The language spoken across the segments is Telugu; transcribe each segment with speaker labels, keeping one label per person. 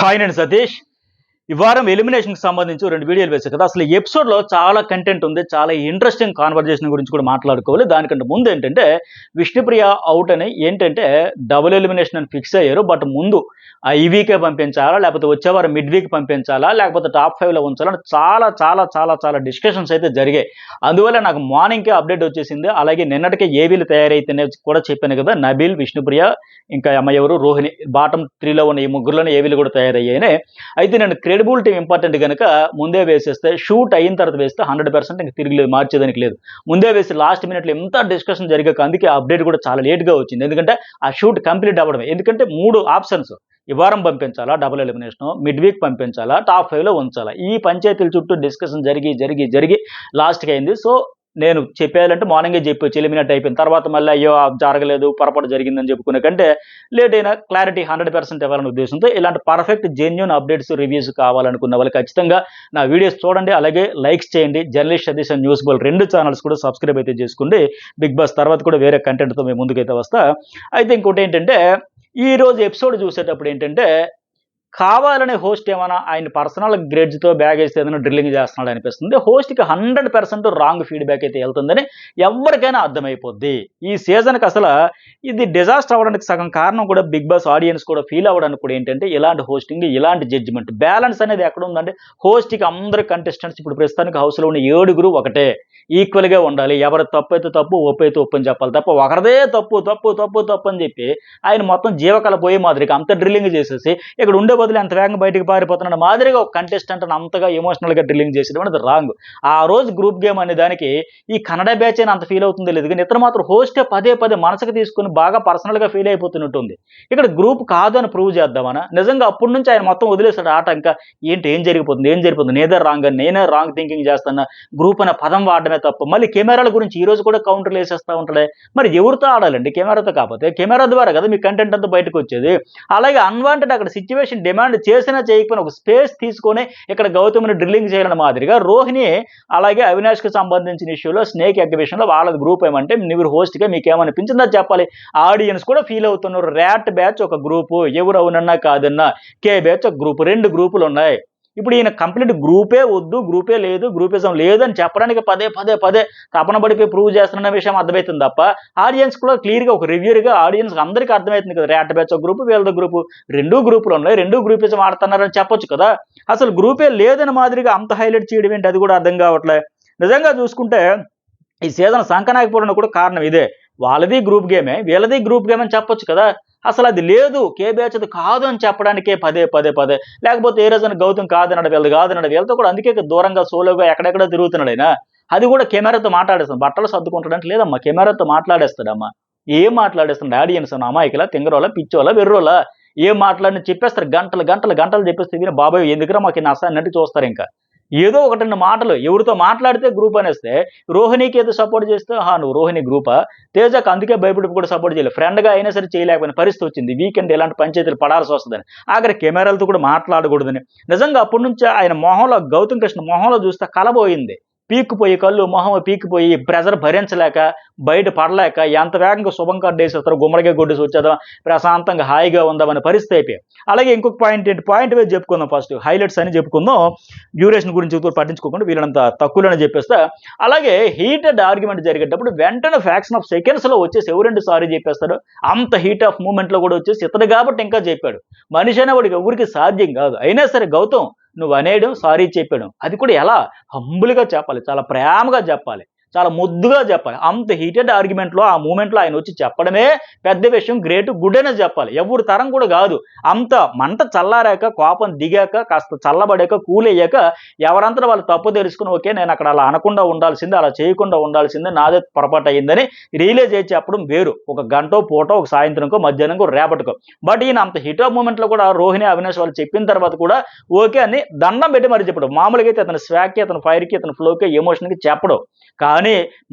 Speaker 1: హాయ్ నేను సతీష్. ఈ వారం ఎలిమినేషన్కి సంబంధించి 2 వీడియోలు వేశాను కదా. అసలు ఈ ఎపిసోడ్లో చాలా కంటెంట్ ఉంది, చాలా ఇంట్రెస్టింగ్ కాన్వర్జేషన్ గురించి కూడా మాట్లాడుకోవాలి. దానికంటే ముందు ఏంటంటే విష్ణుప్రియ అవుట్ అని ఏంటంటే డబుల్ ఎలిమినేషన్ అని ఫిక్స్ అయ్యారు. బట్ ముందు ఈ వీకే పంపించాలా, లేకపోతే వచ్చేవారు మిడ్ వీక్ పంపించాలా, లేకపోతే టాప్ 5లో ఉంచాలని చాలా చాలా చాలా చాలా డిస్కషన్స్ అయితే జరిగాయి. అందువల్ల నాకు మార్నింగ్కే అప్డేట్ వచ్చేసింది. అలాగే నిన్నటికే ఏవీలు తయారైతేనే కూడా చెప్పాను కదా, నబీల్, విష్ణుప్రియ, ఇంకా ఎవరు రోహిణి, బాటమ్ 3లో ఉన్న ఈ ముగ్గురులోనే ఏవీలు కూడా తయారయ్యాయని. అయితే నేను క్రెడిబిలిటీ ఇంపార్టెంట్ కనుక ముందే వేసేస్తే, షూట్ అయిన తర్వాత వేస్తే 100% ఇంక తిరిగి మార్చేదానికి లేదు. ముందే వేసి లాస్ట్ మినిట్లో ఎంత డిస్కషన్ జరిగాక అందుకే అప్డేట్ కూడా చాలా లేట్గా వచ్చింది. ఎందుకంటే ఆ షూట్ కంప్లీట్ అవ్వడమే. ఎందుకంటే 3 ఆప్షన్స్, ఈ వారం పంపించాలా డబుల్ ఎలిమినేషన్, మిడ్ వీక్ పంపించాలా, టాప్ 5లో ఉంచాలా, ఈ పంచాయతీల చుట్టూ డిస్కషన్ జరిగి లాస్ట్కి అయింది. సో నేను చెప్పేయాలంటే మార్నింగే చెప్పొచ్చు ఎలిమినేట్ అయిపోయిన తర్వాత మళ్ళీ అయ్యో జరగలేదు, పొరపాటు జరిగిందని చెప్పుకునే కంటే లేట్ అయినా క్లారిటీ 100% ఇవ్వాలనే ఉద్దేశంతో ఇలాంటి పర్ఫెక్ట్ జెన్యూన్ అప్డేట్స్, రివ్యూస్ కావాలనుకున్న వాళ్ళు ఖచ్చితంగా నా వీడియోస్ చూడండి. అలాగే లైక్స్ చేయండి. Journalist Satish and news Bol 2 channels కూడా సబ్స్క్రైబ్ అయితే చేసుకోండి. బిగ్ బాస్ తర్వాత కూడా వేరే కంటెంట్తో మేము ముందుకైతే వస్తా. అయితే ఇంకోటి ఏంటంటే, ఈరోజు ఎపిసోడ్ చూసేటప్పుడు ఏంటంటే కావాలనే హోస్ట్ ఏమైనా ఆయన పర్సనల్ గ్రేడ్స్తో బ్యాగ్ వేస్తే ఏదైనా డ్రిల్లింగ్ చేస్తున్నాడు అనిపిస్తుంది. హోస్ట్కి 100% రాంగ్ ఫీడ్బ్యాక్ అయితే వెళ్తుందని ఎవరికైనా అర్థమైపోద్ది. ఈ సీజన్కి అసలు ఇది డిజాస్టర్ అవ్వడానికి సగం కారణం కూడా బిగ్ బాస్ ఆడియన్స్ కూడా ఫీల్ అవ్వడానికి కూడా ఏంటంటే ఇలాంటి హోస్టింగ్, ఇలాంటి జడ్జిమెంట్. బ్యాలెన్స్ అనేది ఎక్కడ ఉందంటే హోస్ట్కి అందరు కంటెస్టెంట్స్ ఇప్పుడు ప్రస్తుతానికి హౌస్లో ఉన్న 7 ఒకటే ఈక్వల్గా ఉండాలి. ఎవరి తప్పు అయితే తప్పు, ఒప్పు అయితే ఒప్పు అని చెప్పాలి తప్ప ఒకరిదే తప్పు తప్పు తప్పు తప్పు అని చెప్పి ఆయన మొత్తం జీవకళ పోయే మాదిరిగా అంత డ్రిల్లింగ్ చేసేసి ఇక్కడ ఉండే బదులు ఎంత వేగంగా బయటకు పారిపోతున్నాడు మాదిరిగా ఒక కంటెస్టెంట్ అంతగా ఎమోషనల్గా డ్రిల్లింగ్ చేసేది అనేది రాంగ్. ఆ రోజు గ్రూప్ గేమ్ అనే దానికి ఈ కన్నడ బ్యాచ్ అయినా అంత ఫీల్ అవుతుందో లేదు, కానీ ఇతను మాత్రం హోస్టే పదే మనసుకు తీసుకుని బాగా పర్సనల్గా ఫీల్ అయిపోతున్నట్టుంది. ఇక్కడ గ్రూప్ కాదు అని ప్రూవ్ చేద్దామనా? నిజంగా అప్పటి నుంచి ఆయన మొత్తం వదిలేశాడు ఆట. ఇంకా ఏం జరిగిపోతుంది నేనే రాంగ్ అని, నేనే రాంగ్ థింకింగ్ చేస్తున్నా, గ్రూప్ అనే పదం వాడడమే తప్పు. మళ్ళీ కెమెరాల గురించి ఈ రోజు కూడా కౌంటర్లు వేసేస్తూ ఉంటాడే. మరి ఎవరితో ఆడాలండి? కెమెరాతో కాకపోతే కెమెరా ద్వారా కదా మీ కంటెంట్ అంతా బయటకు వచ్చేది. అలాగే అన్వాంటెడ్ అక్కడ సిచ్యువేషన్ డిమాండ్ చేసినా చేయకపోయినా ఒక స్పేస్ తీసుకొని ఇక్కడ గౌతమ్ని డ్రిల్లింగ్ చేయాలని మాదిరిగా రోహిణి అలాగే అవినాష్కి సంబంధించిన ఇష్యూలో స్నేక్ ఎగ్జిబిషన్లో వాళ్ళది గ్రూప్ ఏమంటే మీరు హోస్ట్గా మీకేమనిపించిందో చెప్పాలి. ఆడియన్స్ కూడా ఫీల్ అవుతున్నారు. ర్యాట్ బ్యాచ్ ఒక గ్రూపు, ఎవరు అవునన్నా కాదన్నా కే బ్యాచ్ ఒక గ్రూపు, 2 గ్రూపులు ఉన్నాయి. ఇప్పుడు ఈయన కంప్లీట్ గ్రూపే వద్దు, గ్రూపే లేదు, గ్రూపిజం లేదని చెప్పడానికి పదే తపన పడిపోయి ప్రూవ్ చేస్తున్న విషయం అర్థమవుతుంది తప్ప ఆడియన్స్ కూడా క్లియర్గా ఒక రివ్యూర్గా ఆడియన్స్ అందరికీ అర్థమవుతుంది కదా. ర్యాట్ బ్యాచ్ ఒక గ్రూపు, వీళ్ళ గ్రూపు, 2 గ్రూపులు ఉన్నాయి, 2 గ్రూపిజం ఆడుతున్నారని చెప్పొచ్చు కదా. అసలు గ్రూపే లేదని మాదిరిగా అంత హైలైట్ చేయడం ఏంటి, అది కూడా అర్థం కావట్లే. నిజంగా చూసుకుంటే ఈ సీజన్ సంకనాకపోవడానికి కూడా కారణం ఇదే. వాళ్ళది గ్రూప్ గేమే, వీళ్ళది గ్రూప్ గేమ్ అని చెప్పొచ్చు కదా. అసలు అది లేదు, కే బ్యాచ్ అది కాదు అని చెప్పడానికే పదే లేకపోతే ఏ రోజున గౌతమ్ కాదన్నాడు, వీళ్ళతో కూడా అందుకే దూరంగా సోలోగా ఎక్కడెక్కడ తిరుగుతున్నాడు ఆయన. అది కూడా కెమెరాతో మాట్లాడేస్తాడు. బట్టలు సర్దుకుంటాడంటే లేదమ్మా, కెమెరాతో మాట్లాడేస్తాడమ్మా. ఏం మాట్లాడేస్తున్నాడు? ఆడియన్స్ అమాయకుల, తింగరోలా, పిచ్చోలా, వెర్రోలా, ఏం మాట్లాడిన చెప్పేస్తారు. గంటలు చెప్పేస్తే విని బాబాయ్ ఎందుకురా మాకు నష్టం అన్నట్టు చూస్తారు. ఇంకా ఏదో 1-2 మాటలు ఎవరితో మాట్లాడితే గ్రూప్ అనేస్తే రోహిణికి ఏదో సపోర్ట్ చేస్తే నువ్వు రోహిణి గ్రూపా, తేజకు అందుకే భయపడి కూడా సపోర్ట్ చేయలేదు, ఫ్రెండ్గా అయినా సరే చేయలేకపోయిన పరిస్థితి వచ్చింది. వీకెండ్ ఇలాంటి పంచాయతీలు పడాల్సి వస్తుందని, ఆఖరి కెమెరాలతో కూడా మాట్లాడకూడదని. నిజంగా అప్పటి నుంచి ఆయన మొహంలో, గౌతమ్ కృష్ణ మొహంలో చూస్తే కలబోయింది. పీక్కుపోయి కళ్ళు, మొహం పీక్కుపోయి ప్రెజర్ భరించలేక, బయట పడలేక ఎంత వేగంగా శుభం కార్డు వేసేస్తారు, గుమ్మడిగా గొడ్డేసి వచ్చేద్దాం, ప్రశాంతంగా హాయిగా ఉందామనే పరిస్థితి అయిపోయి. అలాగే ఇంకొక పాయింట్ వేసి చెప్పుకుందాం. ఫస్ట్ హైలైట్స్ అని చెప్పుకుందాం. డ్యూరేషన్ గురించి పట్టించుకోకుండా వీళ్ళంత తక్కువలోనే చెప్పేస్తా. అలాగే హీటెడ్ ఆర్గ్యుమెంట్ జరిగేటప్పుడు వెంటనే ఫ్యాక్షన్ ఆఫ్ సెకండ్స్లో వచ్చేసి ఎవరండి సారీ చెప్పేస్తాడు. అంత హీట్ ఆఫ్ మూమెంట్లో కూడా వచ్చేసి ఇతడు కాబట్టి ఇంకా చెప్పాడు. మనిషి అనేవాడికి ఎవరికి సాధ్యం కాదు. అయినా సరే గౌతమ్ నువ్వు అనేయడం, సారీ చెప్పాడు, అది కూడా ఎలా హంబుల్గా చెప్పాలి, చాలా ప్రేమగా చెప్పాలి, చాలా ముద్దుగా చెప్పాలి. అంత హీటెడ్ ఆర్గ్యుమెంట్లో ఆ మూమెంట్లో ఆయన వచ్చి చెప్పడమే పెద్ద విషయం, గ్రేట్, గుడ్ అనే చెప్పాలి. ఎవరి తరం కూడా కాదు. అంత మంట చల్లారాక, కోపం దిగాక, కాస్త చల్లబడాక, కూల్ అయ్యాక ఎవరంతా వాళ్ళు తప్పు తెలుసుకుని ఓకే నేను అక్కడ అలా అనకుండా ఉండాల్సిందే, అలా చేయకుండా ఉండాల్సిందే, నాదే పొరపాటు అయ్యిందని రియలైజ్ చేసి చెప్పడం వేరు. ఒక గంటో పూటో, ఒక సాయంత్రంకో, మధ్యాహ్నంకో, రేపటికో. బట్ ఈయన అంత హీట్ ఆఫ్ మూమెంట్లో కూడా రోహిణి, అవినాష్ వాళ్ళు చెప్పిన తర్వాత కూడా ఓకే అని దండం పెట్టి మరి చెప్పడం. మామూలుగా అయితే అతని స్వాక్కి, అతని ఫైర్కి, అతని ఫ్లోకి, ఎమోషన్కి చెప్పడం. కానీ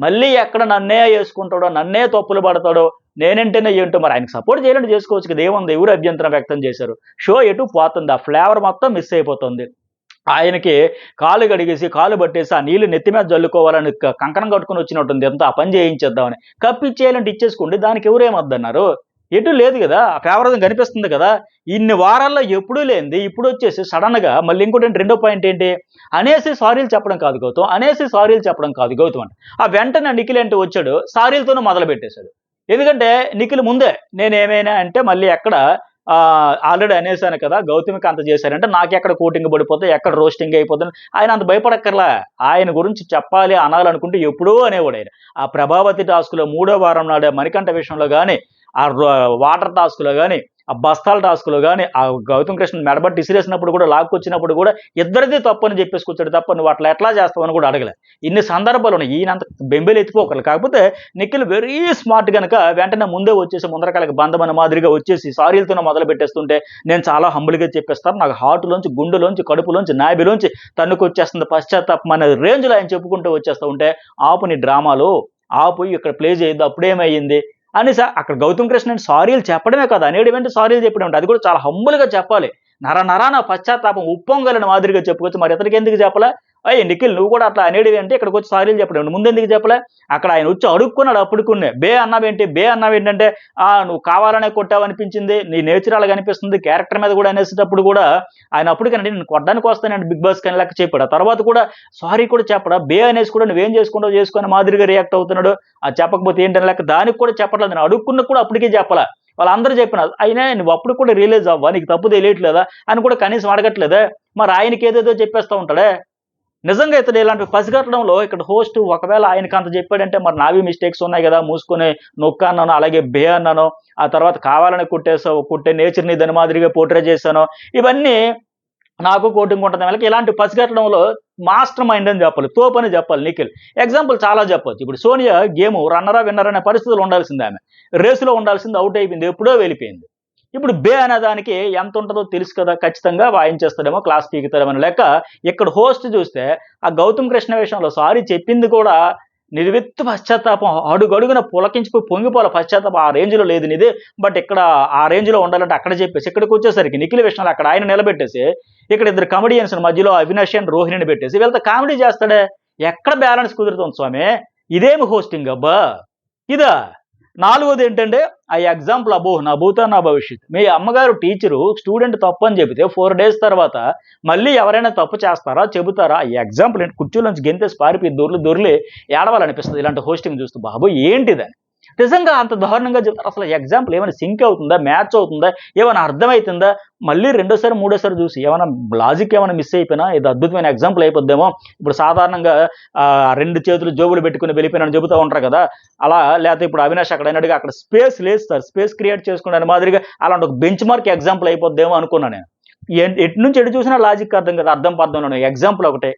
Speaker 1: మళ్ళీ ఎక్కడ నన్నే వేసుకుంటాడో, నన్నే తప్పులు పడతాడో, నేనంటేనే ఏంటో మరి ఆయనకు సపోర్ట్ చేయాలంటే చేసుకోవచ్చు కదా, ఏముంది, ఎవరు అభ్యంతరం వ్యక్తం చేశారు. షో ఎటు పోతుంది, ఆ ఫ్లేవర్ మొత్తం మిస్ అయిపోతుంది. ఆయనకి కాలు కడిగేసి, కాలు పట్టేసి ఆ నీళ్లు నెత్తి మీద జల్లుకోవాలని కంకణం కట్టుకుని వచ్చినట్టుంది. ఎంత ఆ పని చేయించేద్దామని. కప్పిచ్చేయాలంటే ఇచ్చేసుకోండి, దానికి ఎవరేమొద్దన్నారు. ఎటు లేదు కదా, ఆ ఫేవరిజం కనిపిస్తుంది కదా. ఇన్ని వారాల్లో ఎప్పుడూ లేనిది ఇప్పుడు వచ్చేసి సడన్గా మళ్ళీ ఇంకోటి రెండో పాయింట్ ఏంటి, అనేసి సారీలు చెప్పడం కాదు గౌతమ్, అనేసి సారీలు చెప్పడం కాదు గౌతమ్ అంట. ఆ వెంటనే నిఖిల్ అంటే వచ్చాడు, సారీలతోనే మొదలు పెట్టేశాడు. ఎందుకంటే నిఖిల్ ముందే నేనేమైనా అంటే మళ్ళీ ఎక్కడ ఆల్రెడీ అనేసాను కదా, గౌతమికి అంత చేశారంటే నాకెక్కడ కోటింగ్ పడిపోతే ఎక్కడ రోస్టింగ్ అయిపోతుంది. ఆయన అంత భయపడక్కర్లా. ఆయన గురించి చెప్పాలి అనాలనుకుంటే ఎప్పుడూ అనేవాడు ఆయన. ఆ ప్రభావతి టాస్క్లో 3వ వారం నాడే మణికంఠ విషయంలో కానీ, ఆ వాటర్ టాస్క్లో కానీ, ఆ బస్తాల టాస్క్లో కానీ, ఆ గౌతమ్ కృష్ణ మెడబట్టి ఇసిరేసినప్పుడు కూడా లాక్కొచ్చినప్పుడు కూడా ఇద్దరిది తప్పని చెప్పేసుకొచ్చాడు తప్ప నువ్వు అట్లా ఎట్లా చేస్తావని కూడా అడగలే. ఇన్ని సందర్భాలు ఉన్నాయి. ఈయనంత బెంబేలు ఎత్తిపోకరు. కాకపోతే నిఖిల్ వెరీ స్మార్ట్ గనక వెంటనే ముందే వచ్చేసి ముందరకాలకి బంధమన్న మాదిరిగా వచ్చేసి సారీలతోనే మొదలు పెట్టేస్తుంటే నేను చాలా హంబుల్గా చెప్పేస్తాను, నాకు హార్ట్లోంచి, గుండెలోంచి, కడుపులోంచి, నాభిలోంచి తన్నుకొచ్చేస్తుంది పశ్చాత్తాపం అనే రేంజ్లో ఆయన చెప్పుకుంటూ వచ్చేస్తూ ఉంటే ఆపు నీ డ్రామాలు, ఆపు ఇక్కడ ప్లే చేయొద్దు, అప్పుడేమయ్యింది అని అక్కడ గౌతమ్ కృష్ణ సారీలు చెప్పడమే కాదు, అనేడు వెంట సారీలు చెప్పడం ఉంటుంది. అది కూడా చాలా హంబుల్గా చెప్పాలి. నరాన పశ్చాత్తాపం ఉప్పొంగలని మాదిరిగా చెప్పుకోవచ్చు. మరి ఇతనికి ఎందుకు చెప్పలే? అయ్యి నిఖిల్ నువ్వు కూడా అట్లా అనేటివి అంటే ఇక్కడికి వచ్చి సారీలు చెప్పడం ముందెందుకు చెప్పలే? అక్కడ ఆయన వచ్చి అడుక్కున్నాడు అప్పుడుకున్నే. బే అన్నావేంటంటే నువ్వు కావాలనే కొట్టావనిపించింది, నీ నేచర్ అలాగ అనిపిస్తుంది, క్యారెక్టర్ మీద కూడా అనేసేటప్పుడు కూడా ఆయన అప్పటికనండి నేను కొట్టడానికి వస్తానండి బిగ్ బాస్ కానీ లెక్క చెప్పాడు. ఆ తర్వాత కూడా సారీ కూడా చెప్పడా, బే అనేసి కూడా నువ్వేం చేసుకుంటావు చేసుకుని మాదిరిగా రియాక్ట్ అవుతున్నాడు. అది చెప్పకపోతే ఏంటని లెక్క దానికి కూడా చెప్పట్లేదు. నేను అడుక్కున్న కూడా అప్పటికే చెప్పలా. వాళ్ళందరూ చెప్పిన అయినా నువ్వు అప్పుడు కూడా రియలైజ్ అవ్వా, నీకు తప్పు తెలియట్లేదా అని కూడా కనీసం అడగట్లేదా? మరి ఆయనకి ఏదేదో చెప్పేస్తూ ఉంటాడే. నిజంగా ఇతడు ఇలాంటి పసిగట్టడంలో ఇక్కడ హోస్ట్ ఒకవేళ ఆయనకి అంత చెప్పాడంటే మరి నావి మిస్టేక్స్ ఉన్నాయి కదా, మూసుకొని నొక్క అన్నాను, అలాగే బే అన్నాను, ఆ తర్వాత కావాలని కుట్టే నేచర్ని దాని మాదిరిగా పోర్ట్రే చేశాను, ఇవన్నీ నాకు కోటింగ్ ఉంటుంది. వాళ్ళకి ఇలాంటి పసిగట్టడంలో మాస్టర్ మైండ్ అని చెప్పాలి, తోపని చెప్పాలి నిఖిల్. ఎగ్జాంపుల్ చాలా చెప్పొచ్చు. ఇప్పుడు సోనియా గేమ్ రన్నరా విన్నర్ అనే పరిస్థితులు ఉండాల్సిందే, ఆమె రేసులో ఉండాల్సింది, అవుట్ అయిపోయింది, ఎప్పుడో వెళ్ళిపోయింది. ఇప్పుడు బే అనే దానికి ఎంత ఉంటుందో తెలుసు కదా, ఖచ్చితంగా వాయించేస్తాడేమో, క్లాస్ పీకుతాడేమో లెక్క. ఇక్కడ హోస్ట్ చూస్తే ఆ గౌతమ్ కృష్ణ విషయంలో సారీ చెప్పింది కూడా నిర్విత్తు పశ్చాత్తాపం, అడుగడుగున పులకించిపోయి పొంగిపోల పశ్చాత్తాపం, ఆ రేంజ్లో లేదు నీది. బట్ ఇక్కడ ఆ రేంజ్లో ఉండాలంటే అక్కడ చెప్పేసి ఇక్కడికి వచ్చేసరికి నిఖిల్ విషయంలో అక్కడ ఆయన నిలబెట్టేసి ఇక్కడ ఇద్దరు కమెడియన్స్ మధ్యలో అవినాష్ అండ్ రోహిణిని పెట్టేసి వీళ్ళతో కామెడీ చేస్తాడే. ఎక్కడ బ్యాలెన్స్ కుదురుతుంది స్వామి? ఇదేమి హోస్టింగ్ అబ్బా ఇదా? నాలుగోది ఏంటంటే ఆ ఎగ్జాంపుల్ అబ్బో నా భూత నా భవిష్యత్. మీ అమ్మగారు టీచరు స్టూడెంట్ తప్పు అని చెబితే 4 days తర్వాత మళ్ళీ ఎవరైనా తప్పు చేస్తారా, చెబుతారా? ఈ ఎగ్జాంపుల్ ఏంటి? కుర్చీలోంచి గెంతేసి పారిపోయి దొర్లి ఏడవాలనిపిస్తుంది ఇలాంటి హోస్టింగ్ చూస్తూ. బాబు ఏంటిదని నిజంగా అంత దారుణంగా చెప్తారు. అసలు ఎగ్జాంపుల్ ఏమైనా సింక్ అవుతుందా, మ్యాచ్ అవుతుందా, ఏమైనా అర్థమవుతుందా? మళ్ళీ రెండోసారి మూడోసారి చూసి ఏమైనా లాజిక్ ఏమైనా మిస్ అయిపోయినా ఇది అద్భుతమైన ఎగ్జాంపుల్ అయిపోద్దేమో. ఇప్పుడు సాధారణంగా 2 చేతులు జోబులు పెట్టుకుని వెళ్ళిపోయినని చెబుతూ ఉంటారు కదా, అలా. లేకపోతే ఇప్పుడు అవినాష్ అక్కడ అయినట్టుగా అక్కడ స్పేస్ లేదు సార్, స్పేస్ క్రియేట్ చేసుకునే మాదిరిగా అలాంటి ఒక బెంచ్ మార్క్ ఎగ్జాంపుల్ అయిపోద్దేమో అనుకున్నాను నేను. ఎటు నుంచి ఎటు చూసినా లాజిక్ అర్థం కదా, అర్థం పర్థంలో ఎగ్జాంపుల్ ఒకటే.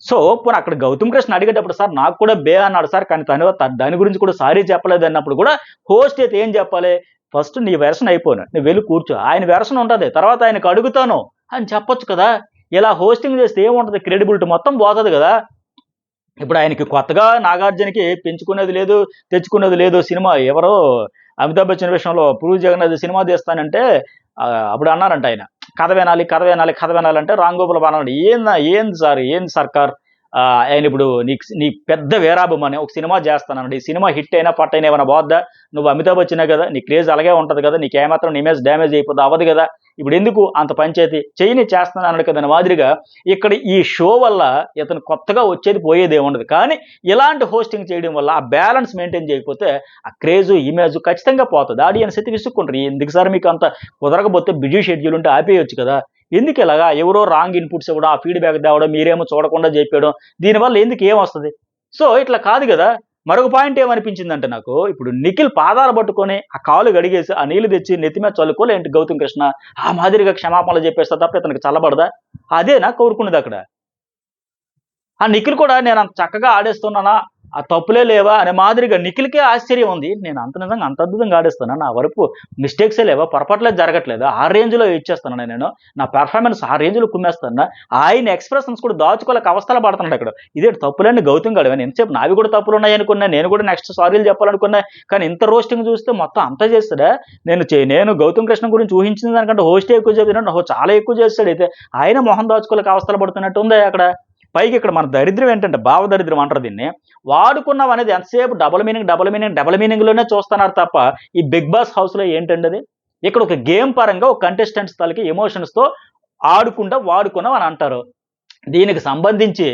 Speaker 1: సో పోనీ అక్కడ గౌతమ్ కృష్ణ అడిగేటప్పుడు సార్ నాకు కూడా బే అన్నాడు సార్, కానీ దాని గురించి కూడా సారీ చెప్పలేదు అన్నప్పుడు కూడా హోస్ట్ అయితే ఏం చెప్పాలి? ఫస్ట్ నీ వెర్షన్ అయిపోయినా నువ్వు వెళ్ళి కూర్చో, ఆయన వెర్షన్ ఉంటుంది, తర్వాత ఆయనకు అడుగుతాను అని చెప్పొచ్చు కదా. ఇలా హోస్టింగ్ చేస్తే ఏముంటుంది? క్రెడిబిలిటీ మొత్తం పోతుంది కదా. ఇప్పుడు ఆయనకి కొత్తగా నాగార్జునకి పెంచుకునేది లేదు, తెచ్చుకునేది లేదు. సినిమా ఎవరో అమితాబ్ బచ్చన్ విషయంలో పూరి జగన్నాథ్ సినిమా తీస్తానంటే అప్పుడు అన్నారంట ఆయన కథ వినాలంటే రామ్ గోపాల్ అన్నాడు, ఏంది సర్కార్, ఆయన ఇప్పుడు నీ పెద్ద వీరాభిమాని ఒక సినిమా చేస్తానండి, ఈ సినిమా హిట్ అయినా పట్టైనా ఏమైనా పోద్దా? నువ్వు అమితాబ్ బచ్చనే కదా, నీ క్రేజ్ అలాగే ఉంటుంది కదా, నీకు ఏమాత్రం ఇమేజ్ డ్యామేజ్ అయిపోద్ది అవ్వదు కదా, ఇప్పుడు ఎందుకు అంత పంచాయతీ చేయని చేస్తాను అన్నాడు కదా మాదిరిగా. ఇక్కడ ఈ షో వల్ల ఇతను కొత్తగా వచ్చేది పోయేది ఏముండదు, కానీ ఇలాంటి హోస్టింగ్ చేయడం వల్ల ఆ బ్యాలెన్స్ మెయింటైన్ చేయకపోతే ఆ క్రేజు ఇమేజ్ ఖచ్చితంగా పోతుంది. ఆడియన్స్ అయితే విసుక్కుంటారు, ఎందుకు సార్ మీకు అంత కుదరకపోతే బిజీ షెడ్యూల్ ఉంటే ఆపేయొచ్చు కదా, ఎందుకు ఇలాగా ఎవరో రాంగ్ ఇన్పుట్స్ ఇవ్వడం, ఆ ఫీడ్బ్యాక్ తేవడం, మీరేమో చూడకుండా చెప్పడం, దీనివల్ల ఎందుకు ఏమొస్తుంది? సో ఇట్లా కాదు కదా. మరొక పాయింట్ ఏమనిపించిందంటే నాకు, ఇప్పుడు నిఖిల్ పాదాలు పట్టుకొని ఆ కాలు గడిగేసి ఆ నీళ్లు తెచ్చి నెత్తి మీద చల్లుకోలేంటి గౌతమ్ కృష్ణ, ఆ మాదిరిగా క్షమాపణలు చెప్పేస్తా తప్ప ఇతనికి చల్లబడదా? అదేనా కోరుకునేది అక్కడ? ఆ నిఖిల్ కూడా నేను అంత చక్కగా ఆడేస్తున్నానా, ఆ తప్పులే లేవా అనే మాదిరిగా నిఖిల్కే ఆశ్చర్యం ఉంది. నేను నిజంగా అంత అద్భుతంగా ఆడేస్తానా, నా వరకు మిస్టేక్సే లేవా, పొరపాట్లేదు జరగట్లేదు, ఆ రేంజ్లో ఇచ్చేస్తాను నేను, నా పెర్ఫార్మెన్స్ ఆ రేంజ్లో కుమ్మేస్తాను. ఆయన ఎక్స్ప్రెషన్స్ కూడా దాచుకోలేక అవస్థలు పడుతున్నాడు అక్కడ. ఇదే తప్పులేని గౌతమ్ గడు అని ఎంతసేపు నావి కూడా తప్పులు ఉన్నాయి అనుకున్నా, నేను కూడా నెక్స్ట్ సారీలు చెప్పాలనుకున్నా, కానీ ఇంత రోస్టింగ్ చూస్తే మొత్తం అంతా చేస్తాడా? నేను గౌతమ్ కృష్ణ గురించి ఊహించిన దానికంటే హోస్టే ఎక్కువ చెప్పినట్టు చాలా ఎక్కువ చేస్తాడు. అయితే ఆయన మొహం దాచుకోలేక అవస్థలు పడుతున్నట్టు ఉంది అక్కడ. పైకి ఇక్కడ మన దరిద్రం ఏంటంటే భావ దరిద్రం అంటారు దీన్ని. వాడుకున్నాం అనేది ఎంతసేపు డబుల్ మీనింగ్‌లోనే చూస్తున్నారు తప్ప, ఈ బిగ్ బాస్ హౌస్‌లో ఏంటండి అది? ఇక్కడ ఒక గేమ్ పరంగా ఒక కంటెస్టెంట్స్ తాలూకు ఎమోషన్స్‌తో ఆడుకుంటా వాడుకున్నాం అని అంటారు. దీనికి సంబంధించి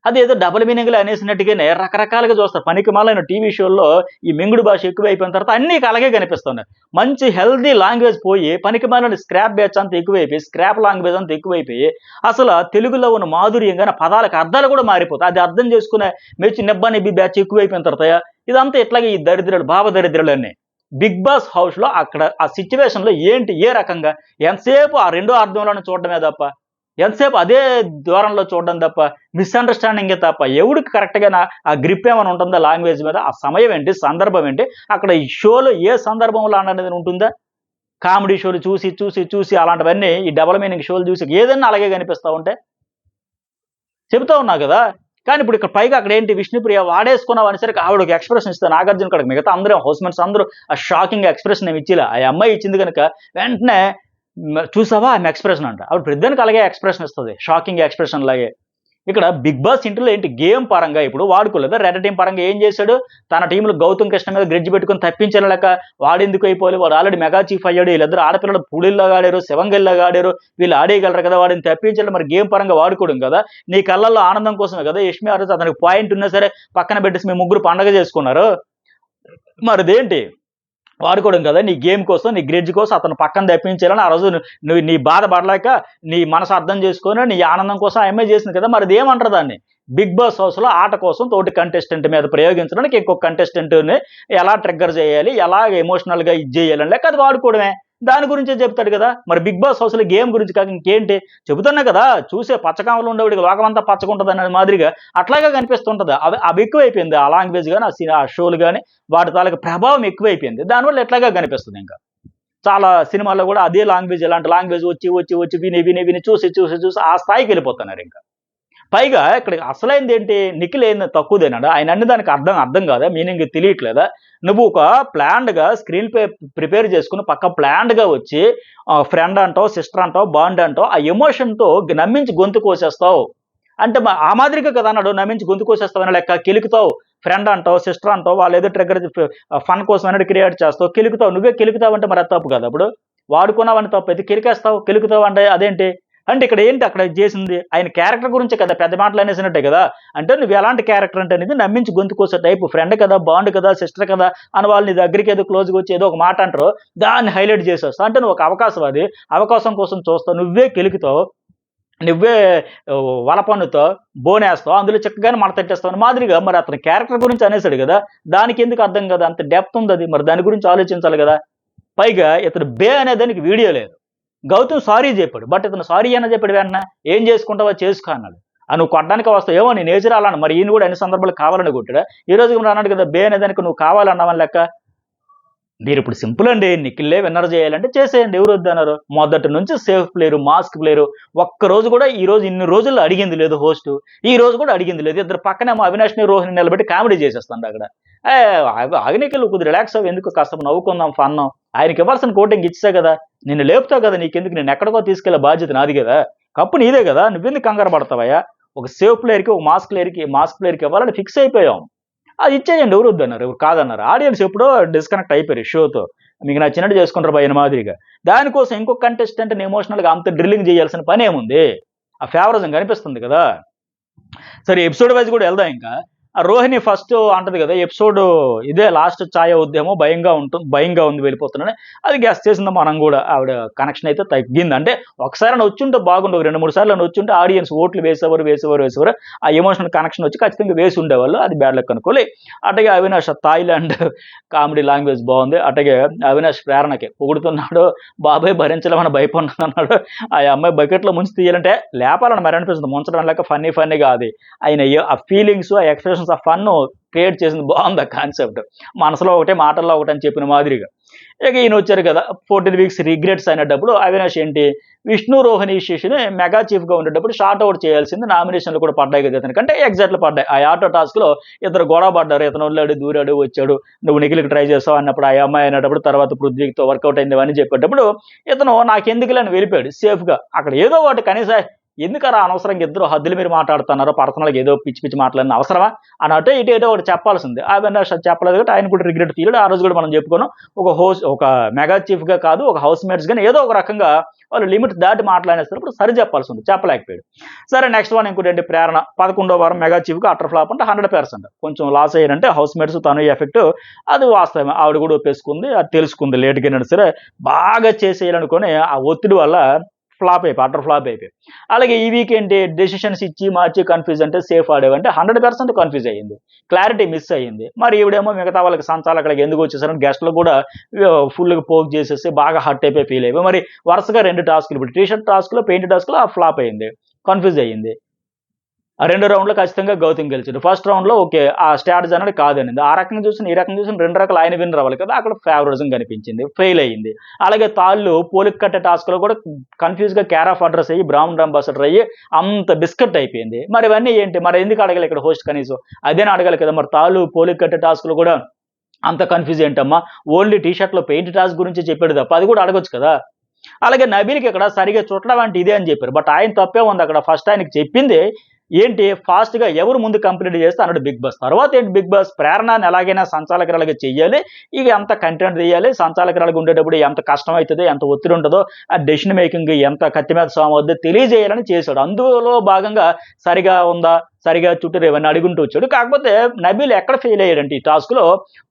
Speaker 1: అదేదో డబుల్ మీనింగ్‌లో అనేసినట్టుగానే రకరకాలుగా చూస్తారు. పనికిమాలిన టీవీ షోల్లో ఈ మింగుడు భాష ఎక్కువైపోయిన తర్వాత అన్నీ అలాగే కనిపిస్తున్నాయి. మంచి హెల్తీ లాంగ్వేజ్ పోయి పనికిమాలిన స్క్రాప్ బ్యాచ్ అంతా ఎక్కువైపోయి, స్క్రాప్ లాంగ్వేజ్ అంతా ఎక్కువైపోయి, అసలు తెలుగులో ఉన్న మాధుర్యం గాని, పదాలకు అర్థాలు కూడా మారిపోతాయి. అది అర్థం చేసుకునే నిబ్బా నిబ్బి బ్యాచ్ ఎక్కువైపోయిన తర్వాత ఇదంతా ఇట్లాగే ఈ దరిద్రాలు, భావ దరిద్రాలన్నీ. బిగ్ బాస్ హౌస్‌లో అక్కడ ఆ సిట్యుయేషన్‌లో ఏంటి? ఏ రకంగా? ఎంతసేపు ఆ రెండో అర్థంలోనే చూడడమే తప్ప, ఎంతసేపు అదే దూరంలో చూడడం తప్ప, మిస్‌అండర్‌స్టాండింగే తప్ప, ఎవడికి కరెక్ట్‌గా ఆ గ్రిప్ ఏమైనా ఉంటుందా లాంగ్వేజ్ మీద? ఆ సమయం ఏంటి? సందర్భం ఏంటి? అక్కడ ఈ షోలో ఏ సందర్భంలో అనేది ఉంటుందా? కామెడీ షోలు చూసి అలాంటివన్నీ ఈ డబుల్ మీనింగ్ షోలు చూసి ఏదన్నా అలాగే కనిపిస్తా ఉంటే? చెబుతా ఉన్నా గదా! కానీ ఇప్పుడు ఇక్కడ పైగా అక్కడేంటి విష్ణుప్రియ వాడేసుకున్నావు అనేసరికి ఆవిడ ఒక ఎక్స్‌ప్రెషన్ ఇస్తే నాగార్జున కాడికి మిగతా అందరూ హౌస్‌మేట్స్ అందరూ ఆ షాకింగ్ ఎక్స్‌ప్రెషన్ ఏమి ఇచ్చిలా. ఆ అమ్మాయి ఇచ్చింది గనుక వెంటనే చూసావా ఆమె ఎక్స్‌ప్రెషన్ అంట. ఆవిడ ప్రతిదానికి అలాగే ఎక్స్‌ప్రెషన్ ఇస్తది. షాకింగ్ ఎక్స్‌ప్రెషన్ లాగే. ఇక్కడ బిగ్ బాస్ ఇంట్లో ఏంటి గేమ్ పరంగా ఇప్పుడు వాడుకోలేదా? రెడ్ టీమ్ పరంగా ఏం చేశాడు? తన టీంలో గౌతమ్ కృష్ణ మీద గ్రిడ్జ్ పెట్టుకొని తప్పించేలా లెక్క వాడెందుకు అయిపోవాలి? వాడు ఆల్రెడీ మెగా చీఫ్ అయ్యాడు. వీళ్ళిద్దరు ఆడపిల్లలు పూడిల్లాగా ఆడారు, శివంగిల్లాగా ఆడారు. వీళ్ళు ఆడేయగలరు కదా! వాడిని తప్పించాలి మరి గేమ్ పరంగా వాడుకోవడం కదా! నీ కళ్ళల్లో ఆనందం కోసమే కదా! యష్మి ఆ రోజు అతనికి పాయింట్ ఉన్నా సరే పక్కన పెట్టేసి మీ ముగ్గురు పండగ చేసుకున్నారు. మరిదేంటి? వాడుకోవడం కదా! నీ గేమ్ కోసం, నీ గ్రిడ్జ్ కోసం అతను పక్కన తప్పించేయాలని ఆ రోజు నువ్వు నీ బాధ పడలేక, నీ మనసు అర్థం చేసుకొని, నీ ఆనందం కోసం ఆ అమ్మాయి చేసింది కదా! మరి అదేమంటారు దాన్ని? బిగ్ బాస్ హౌస్‌లో ఆట కోసం తోటి కంటెస్టెంట్ మీద ప్రయోగించడానికి ఇంకొక కంటెస్టెంట్‌ని ఎలా ట్రిగ్గర్ చేయాలి? ఎలా ఎమోషనల్‌గా ఇది చేయాలని లెక్క అది వాడుకోవడమే. దాని గురించే చెప్తాడు కదా! మరి బిగ్ బాస్ హౌస్‌లో గేమ్ గురించి కాక ఇంకేంటి? చెబుతున్నా కదా! చూసే పచ్చకామలో ఉండేవాడికి లోకమంతా పచ్చగుంటదనే మాదిరిగా అట్లాగే కనిపిస్తుంటది. అవి ఎక్కువైపోయింది. ఆ లాంగ్వేజ్ గాని, ఆ షోలు గాని వాటి తాలూకు ప్రభావం ఎక్కువైపోయింది. దానివల్ల ఇట్లాగే కనిపిస్తదింక. చాలా సినిమాల్లో గూడా అదే లాంగ్వేజ్ ఇలాంటి లాంగ్వేజ్ వచ్చి విని చూసి ఆ స్థాయికెళ్ళిపోతున్నారింక. పైగా ఇక్కడ అసలైందేంటి? నిఖిల్ ఏంది తక్కువదేనాడా? ఆయన అన్న దానికి అర్థం కాదా? మీనింగ్ తెలియట్లేదా? నువ్వు ఒక ప్లాన్డ్‌గా స్క్రీన్ ప్రిపేర్ చేసుకొని ప్లాన్డ్‌గా వచ్చి ఫ్రెండ్ అంటావు, సిస్టర్ అంటావు, బాండ్ అంటావు, ఆ ఎమోషన్‌తో నమ్మించి గొంతు కోసేస్తావు. అంటే ఆ మాదిరిగా కదా అన్నాడు. నమ్మించి గొంతు కోసేస్తావనే లెక్క. కెలుకుతావు. ఫ్రెండ్ అంటావు, సిస్టర్ అంటావు, వాళ్ళేదో ట్రిగ్గర్ ఫన్ కోసం అనేది క్రియేట్ చేస్తావు. కెలుకుతావు. నువ్వే కెలుకుతావంటే మరి అది తప్పు కదా అప్పుడు? వాడుకున్నావని తప్పైతే కెలికేస్తావు. కెలుకుతావు అంటే అదేంటి? అంటే ఇక్కడ ఏంటి అక్కడ జేసింది? ఆయన క్యారెక్టర్ గురించే కదా! పెద్ద మాటలు అనేసినట్టే గదా! అంటే నువ్వు ఎలాంటి క్యారెక్టర్ అంటే అనేది నమ్మించి గొంతు కోసే టైపు. ఫ్రెండ్ కదా! బాండ్ కదా! సిస్టర్ కదా! అని వాళ్ళు నీ దగ్గరికి ఏదో క్లోజ్‌గా వచ్చి ఏదో ఒక మాట అంటారు. దాన్ని హైలైట్ జేసేస్తావు. అంటే నువ్వు ఒక అవకాశవాది. అవకాశం కోసం చూస్తావు. నువ్వే కెలుకుతావు. నువ్వే వల పన్నుతావు, బోనేస్తావు. అందులో చక్కగానే మడతెట్టేస్తావు అని మాదిరిగా మరి అతని క్యారెక్టర్ గురించి అనేసాడు గదా! దానికెందుకు అర్థం కాదు? అంత డెప్త్ ఉందది. మరి దాని గురించి ఆలోచించాలి గదా! పైగా ఇతను అనే దానికి వీడియో లేదు. గౌతమ్ సారీ జెప్పాడు. బట్ ఇతను సారీ అన్నా జెప్పాడు వెంటనే. ఏం చేసుకుంటావో చేసుకో అన్నాడు. నువ్వు కొట్టడానికే వస్తావు. ఏమో నీ నేచర్ అలా మరి ఈయన గూడా అన్ని సందర్భాలు కావాలని కొట్టాడా? ఈ రోజుకి మరి అన్నాడు కదా! అనే దానికి నువ్వు కావాలన్నావని లెక్క. మీరిప్పుడు సింపుల్ అండి. నిఖిల్లే విన్నర్ చేయాలంటే చేసేయండి. ఎవరు వద్దన్నారు? మొదటి నుంచి సేఫ్ ప్లేయరు, మాస్క్ ప్లేయరు. ఒక్కరోజు కూడా ఈ రోజు ఇన్ని రోజుల్లో అడిగింది లేదు హోస్టు. ఈ రోజు కూడా అడిగింది లేదు. ఇద్దరు పక్కనేమో అవినాష్‌ని, రోహిణిని నిలబెట్టి కామెడీ చేసేస్తాండక్కడ. ఆగు నిఖిల్ కొద్దిగా రిలాక్స్ అవ్వు. ఎందుకు కాస్త నవ్వుకుందాం ఫన్ను. ఆయనకి ఇవ్వాల్సిన కోటింగ్ ఇచ్చేసా కదా! నిన్ను లేపుతావు కదా! నీకెందుకు నిన్నెక్కడికో తీసుకెళ్ళే బాధ్యత నాది గదా! కప్పు నీదే గదా! నువ్వెందుకు కంగారు పడతావయ్యా? ఒక సేఫ్ ప్లేయర్‌కి, ఒక మాస్క్ ప్లేయర్‌కి ఇవ్వాలని ఫిక్స్ అయిపోయాం. అది ఇచ్చేయండి. ఎవరు వద్దన్నారు? ఎవరు కాదన్నారు? ఆడియన్స్ ఎప్పుడో డిస్కనెక్ట్ అయిపోయారు ఈ షోతో. మీకు నచ్చినట్టు చేసుకుంటారు భయ్యన మాదిరిగా. దానికోసం ఇంకొక కంటెస్టెంట్‌ని ఎమోషనల్‌గా అంత డ్రిల్లింగ్ చేయాల్సిన పనేముంది? ఆ ఫేవరిజం కనిపిస్తుంది కదా! సరే ఎపిసోడ్ వైస్ కూడా వెళ్దాం ఇంకా. ఆ రోహిణి ఫస్ట్ అంటది కదా! ఎపిసోడ్ ఇదే లాస్ట్ ఛాయ ఉద్యమం భయంగా ఉంది వెళ్ళిపోతున్నానని. అది గెస్ చేసింది మనం కూడా. ఆవిడ కనెక్షన్ అయితే తగ్గింది. అంటే ఒకసారైనా వచ్చుంటే బాగుండు. ఒక 2, 3 సార్లు వచ్చుంటే ఆడియన్స్ ఓట్లు వేసేవారు. ఆ ఎమోషనల్ కనెక్షన్ వచ్చి ఖచ్చితంగా వేసి ఉండేవాళ్ళు. అది బ్యాడ్ లక్ అనుకోలే. అట్లాగే అవినాష్ థాయిలాండ్ కామెడీ లాంగ్వేజ్ బాగుంది. అట్లాగే అవినాష్ ప్రేరణకి పొగుడుతున్నాడు. బాబాయ్ భరించలేమని భయపడుతున్నాడు. ఆ అమ్మాయి బకెట్‌లో ముంచి తీయాలంటే లేపాలని మరి అనిపిస్తుంది. ముంచడం లేక ఫన్నీగా అది. ఆయన ఆ ఫీలింగ్స్, ఆ ఎక్స్‌ప్రెషన్స్, ఆ ఫన్ను క్రియేట్ చేసింది బావుంది ఆ కాన్సెప్ట్. మనసులో ఒకటే, మాటల్లో ఒకటి అని చెప్పిన మాదిరిగా. ఇక ఈయనొచ్చారు కదా! 14 వీక్స్ రిగ్రెట్స్ అనేటప్పుడు అవినాష్ ఏంటి, విష్ణు, రోహిణి ఇష్యూస్‌ని మెగా చీఫ్‌గా ఉండేటప్పుడు షార్ట్ ఔట్ చేయాల్సింది నామినేషన్‌లు కూడా పడ్డాయి కదా ఇతనికి. అంటే ఎగ్జాక్ట్‌లీ పడ్డాయి. ఆ ఆటో టాస్క్‌లో ఇద్దరు గొడవ పడ్డారు. ఇతను వెళ్ళాడు, దూరాడు, వచ్చాడు. నువ్వు నిఖిల్‌కి ట్రై చేసావు అన్నప్పుడు ఆ అమ్మాయి అనేటప్పుడు తర్వాత పృథ్వీతో వర్కౌట్ అయింది అని చెప్పేటప్పుడు ఇతను నాకెందుకులే అని వెళ్ళిపోయాడు సేఫ్‌గా. అక్కడ ఏదో ఒకటి కనీసం ఎందుకలా అనవసరంగా ఇద్దరు హద్దులు మీరు మాట్లాడుతున్నారు, పర్సనల్గా ఏదో పిచ్చి పిచ్చి మాట్లాడిన అవసరమా అని అటు ఇటు ఏదో ఒకటి చెప్పాల్సింది. అవినాష్ అది చెప్పలేదు కాబట్టి ఆయన కూడా రిగ్రెట్ ఫీల్. ఆ రోజు కూడా మనం చెప్పుకున్నాం, ఒక మెగా చీఫ్గా కాదు, ఒక హౌస్ మేట్స్ కానీ ఏదో ఒక రకంగా వాళ్ళు లిమిట్ దాటి మాట్లాడేస్తున్నప్పుడు సరి చెప్పాల్సి ఉంది, చెప్పలేకపోయాడు. సరే నెక్స్ట్ వన్ ఇంకోటి ప్రేరణ 11వ వారం మెగా చీఫ్గా అటర్ ఫ్లాప్ అంటే 100%. కొంచెం లాస్ అయ్యారంటే హౌస్ మేట్స్ తను ఎఫెక్ట్, అది వాస్తవమే. ఆవిడ కూడా ఒప్పేసుకుంది, అది తెలుసుకుంది లేట్గా అయినా సరే బాగా చేసేయాలనుకొని ఆ ఒత్తిడి వల్ల ఫ్లాప్ అయిపోయి అటర్ ఫ్లాప్ అయిపోయి. అలాగే ఈ వీక్ ఏంటి డెసిషన్స్ ఇచ్చి మార్చి కన్ఫ్యూజ్ అంటే సేఫ్ ఆడేవంటే 100% కన్ఫ్యూజ్ అయ్యింది, క్లారిటీ మిస్ అయ్యింది. మరి ఈవిడేమో మిగతా వాళ్ళకి సంచాలకులకి ఎందుకు వచ్చేసారని గెస్ట్లు కూడా ఫుల్గా పోక్ చేసేసి బాగా హర్ట్ అయిపోయి ఫీల్ అయిపోయి మరి వరుసగా 2 టాస్కులు, ఇప్పుడు టీషర్ట్ టాస్క్లో పెయింట్ టాస్క్లో ఫ్లాప్ అయింది, కన్ఫ్యూజ్ అయ్యింది. ఆ 2 రౌండ్లో ఖచ్చితంగా గౌతమ్ గెలిచాడు. ఫస్ట్ రౌండ్లో ఓకే ఆ స్ట్రాటజీ అనేది కాదనింది. ఆ రకంగా చూసిన ఈ రకంగా చూసిన 2 రకాలు ఆయన విన్ అవ్వాలి కదా, అక్కడ ఫేవరిజం కనిపించింది, ఫెయిల్ అయ్యింది. అలాగే తాళ్ళు పోలిక్ కట్టే టాస్క్లో కూడా కన్ఫ్యూజ్గా కేర్ ఆఫ్ అడ్రస్ అయ్యి బ్రాహ్మణ్ అంబాసిడర్ అయ్యి అంత బిస్కెట్ అయిపోయింది. మరి ఇవన్నీ ఏంటి, మరి ఎందుకు అడగాలి ఇక్కడ హోస్ట్ కనీసం, అదేనా అడగాలి కదా. మరి తాళ్ళు పోలిక్ కట్టే టాస్క్లో కూడా అంత కన్ఫ్యూజ్ ఏంటమ్మా, ఓన్లీ టీషర్ట్లో పెయింట్ టాస్క్ గురించి చెప్పాడు తప్ప అది కూడా అడగొచ్చు కదా. అలాగే నబీల్కి ఇక్కడ సరిగా చుట్టడం అంటే ఇదే అని చెప్పారు, బట్ ఆయన తప్పే ఉంది అక్కడ. ఫస్ట్ ఆయనకి చెప్పింది ఏంటి, ఫాస్ట్గా ఎవరు ముందు కంప్లీట్ చేస్తే అన్నాడు బిగ్ బాస్. తర్వాత ఏంటి బిగ్ బాస్ ప్రేరణని ఎలాగైనా సంచాలకురాలుగా చెయ్యాలి, ఇక ఎంత కంటెంట్ తీయాలి, సంచాలకురాలుగా ఉండేటప్పుడు ఎంత కష్టం అవుతుందో, ఎంత ఒత్తిడి ఉంటుందో, ఆ డెసిషన్ మేకింగ్ ఎంత కత్తి మీద సాము అవుద్దో తెలియజేయాలని చేశాడు. అందులో భాగంగా సరిగా ఉందా, సరిగా చుట్టూ ఇవన్నీ అడుగుంటూ వచ్చాడు. కాకపోతే నబీల్ ఎక్కడ ఫెయిల్ అయ్యాడంటే ఈ టాస్క్లో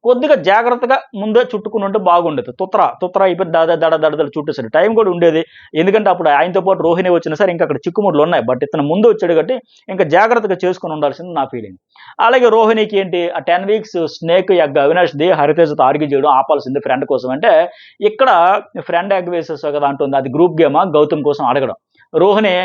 Speaker 1: కొద్దిగా జాగ్రత్తగా ముందే చుట్టుకుని ఉంటే బాగుండేది. తుత్ర అయిపోయి దడ చుట్టేసాడు, టైం కూడా ఉండేది. ఎందుకంటే అప్పుడు ఆయనతో పాటు రోహిణి వచ్చినా సరే ఇంకా అక్కడ చిక్కుముడ్లు ఉన్నాయి, బట్ ఇతను ముందు వచ్చాడు కాబట్టి ఇంకా జాగ్రత్తగా చేసుకుని ఉండాల్సింది నా ఫీలింగ్. అలాగే రోహిణికి ఏంటి ఆ 10 వీక్స్ స్నేక్ ఎగ్ అవినాష్ది హరితేజతో ఆర్గ్యూ చేయడం ఆపాల్సింది ఫ్రెండ్ కోసం అంటే, ఇక్కడ ఫ్రెండ్ ఎగ్ వేసేసావు కదా అంటుంది, అది గ్రూప్ గేమా గౌతమ్ కోసం అడగడం. రోహిణి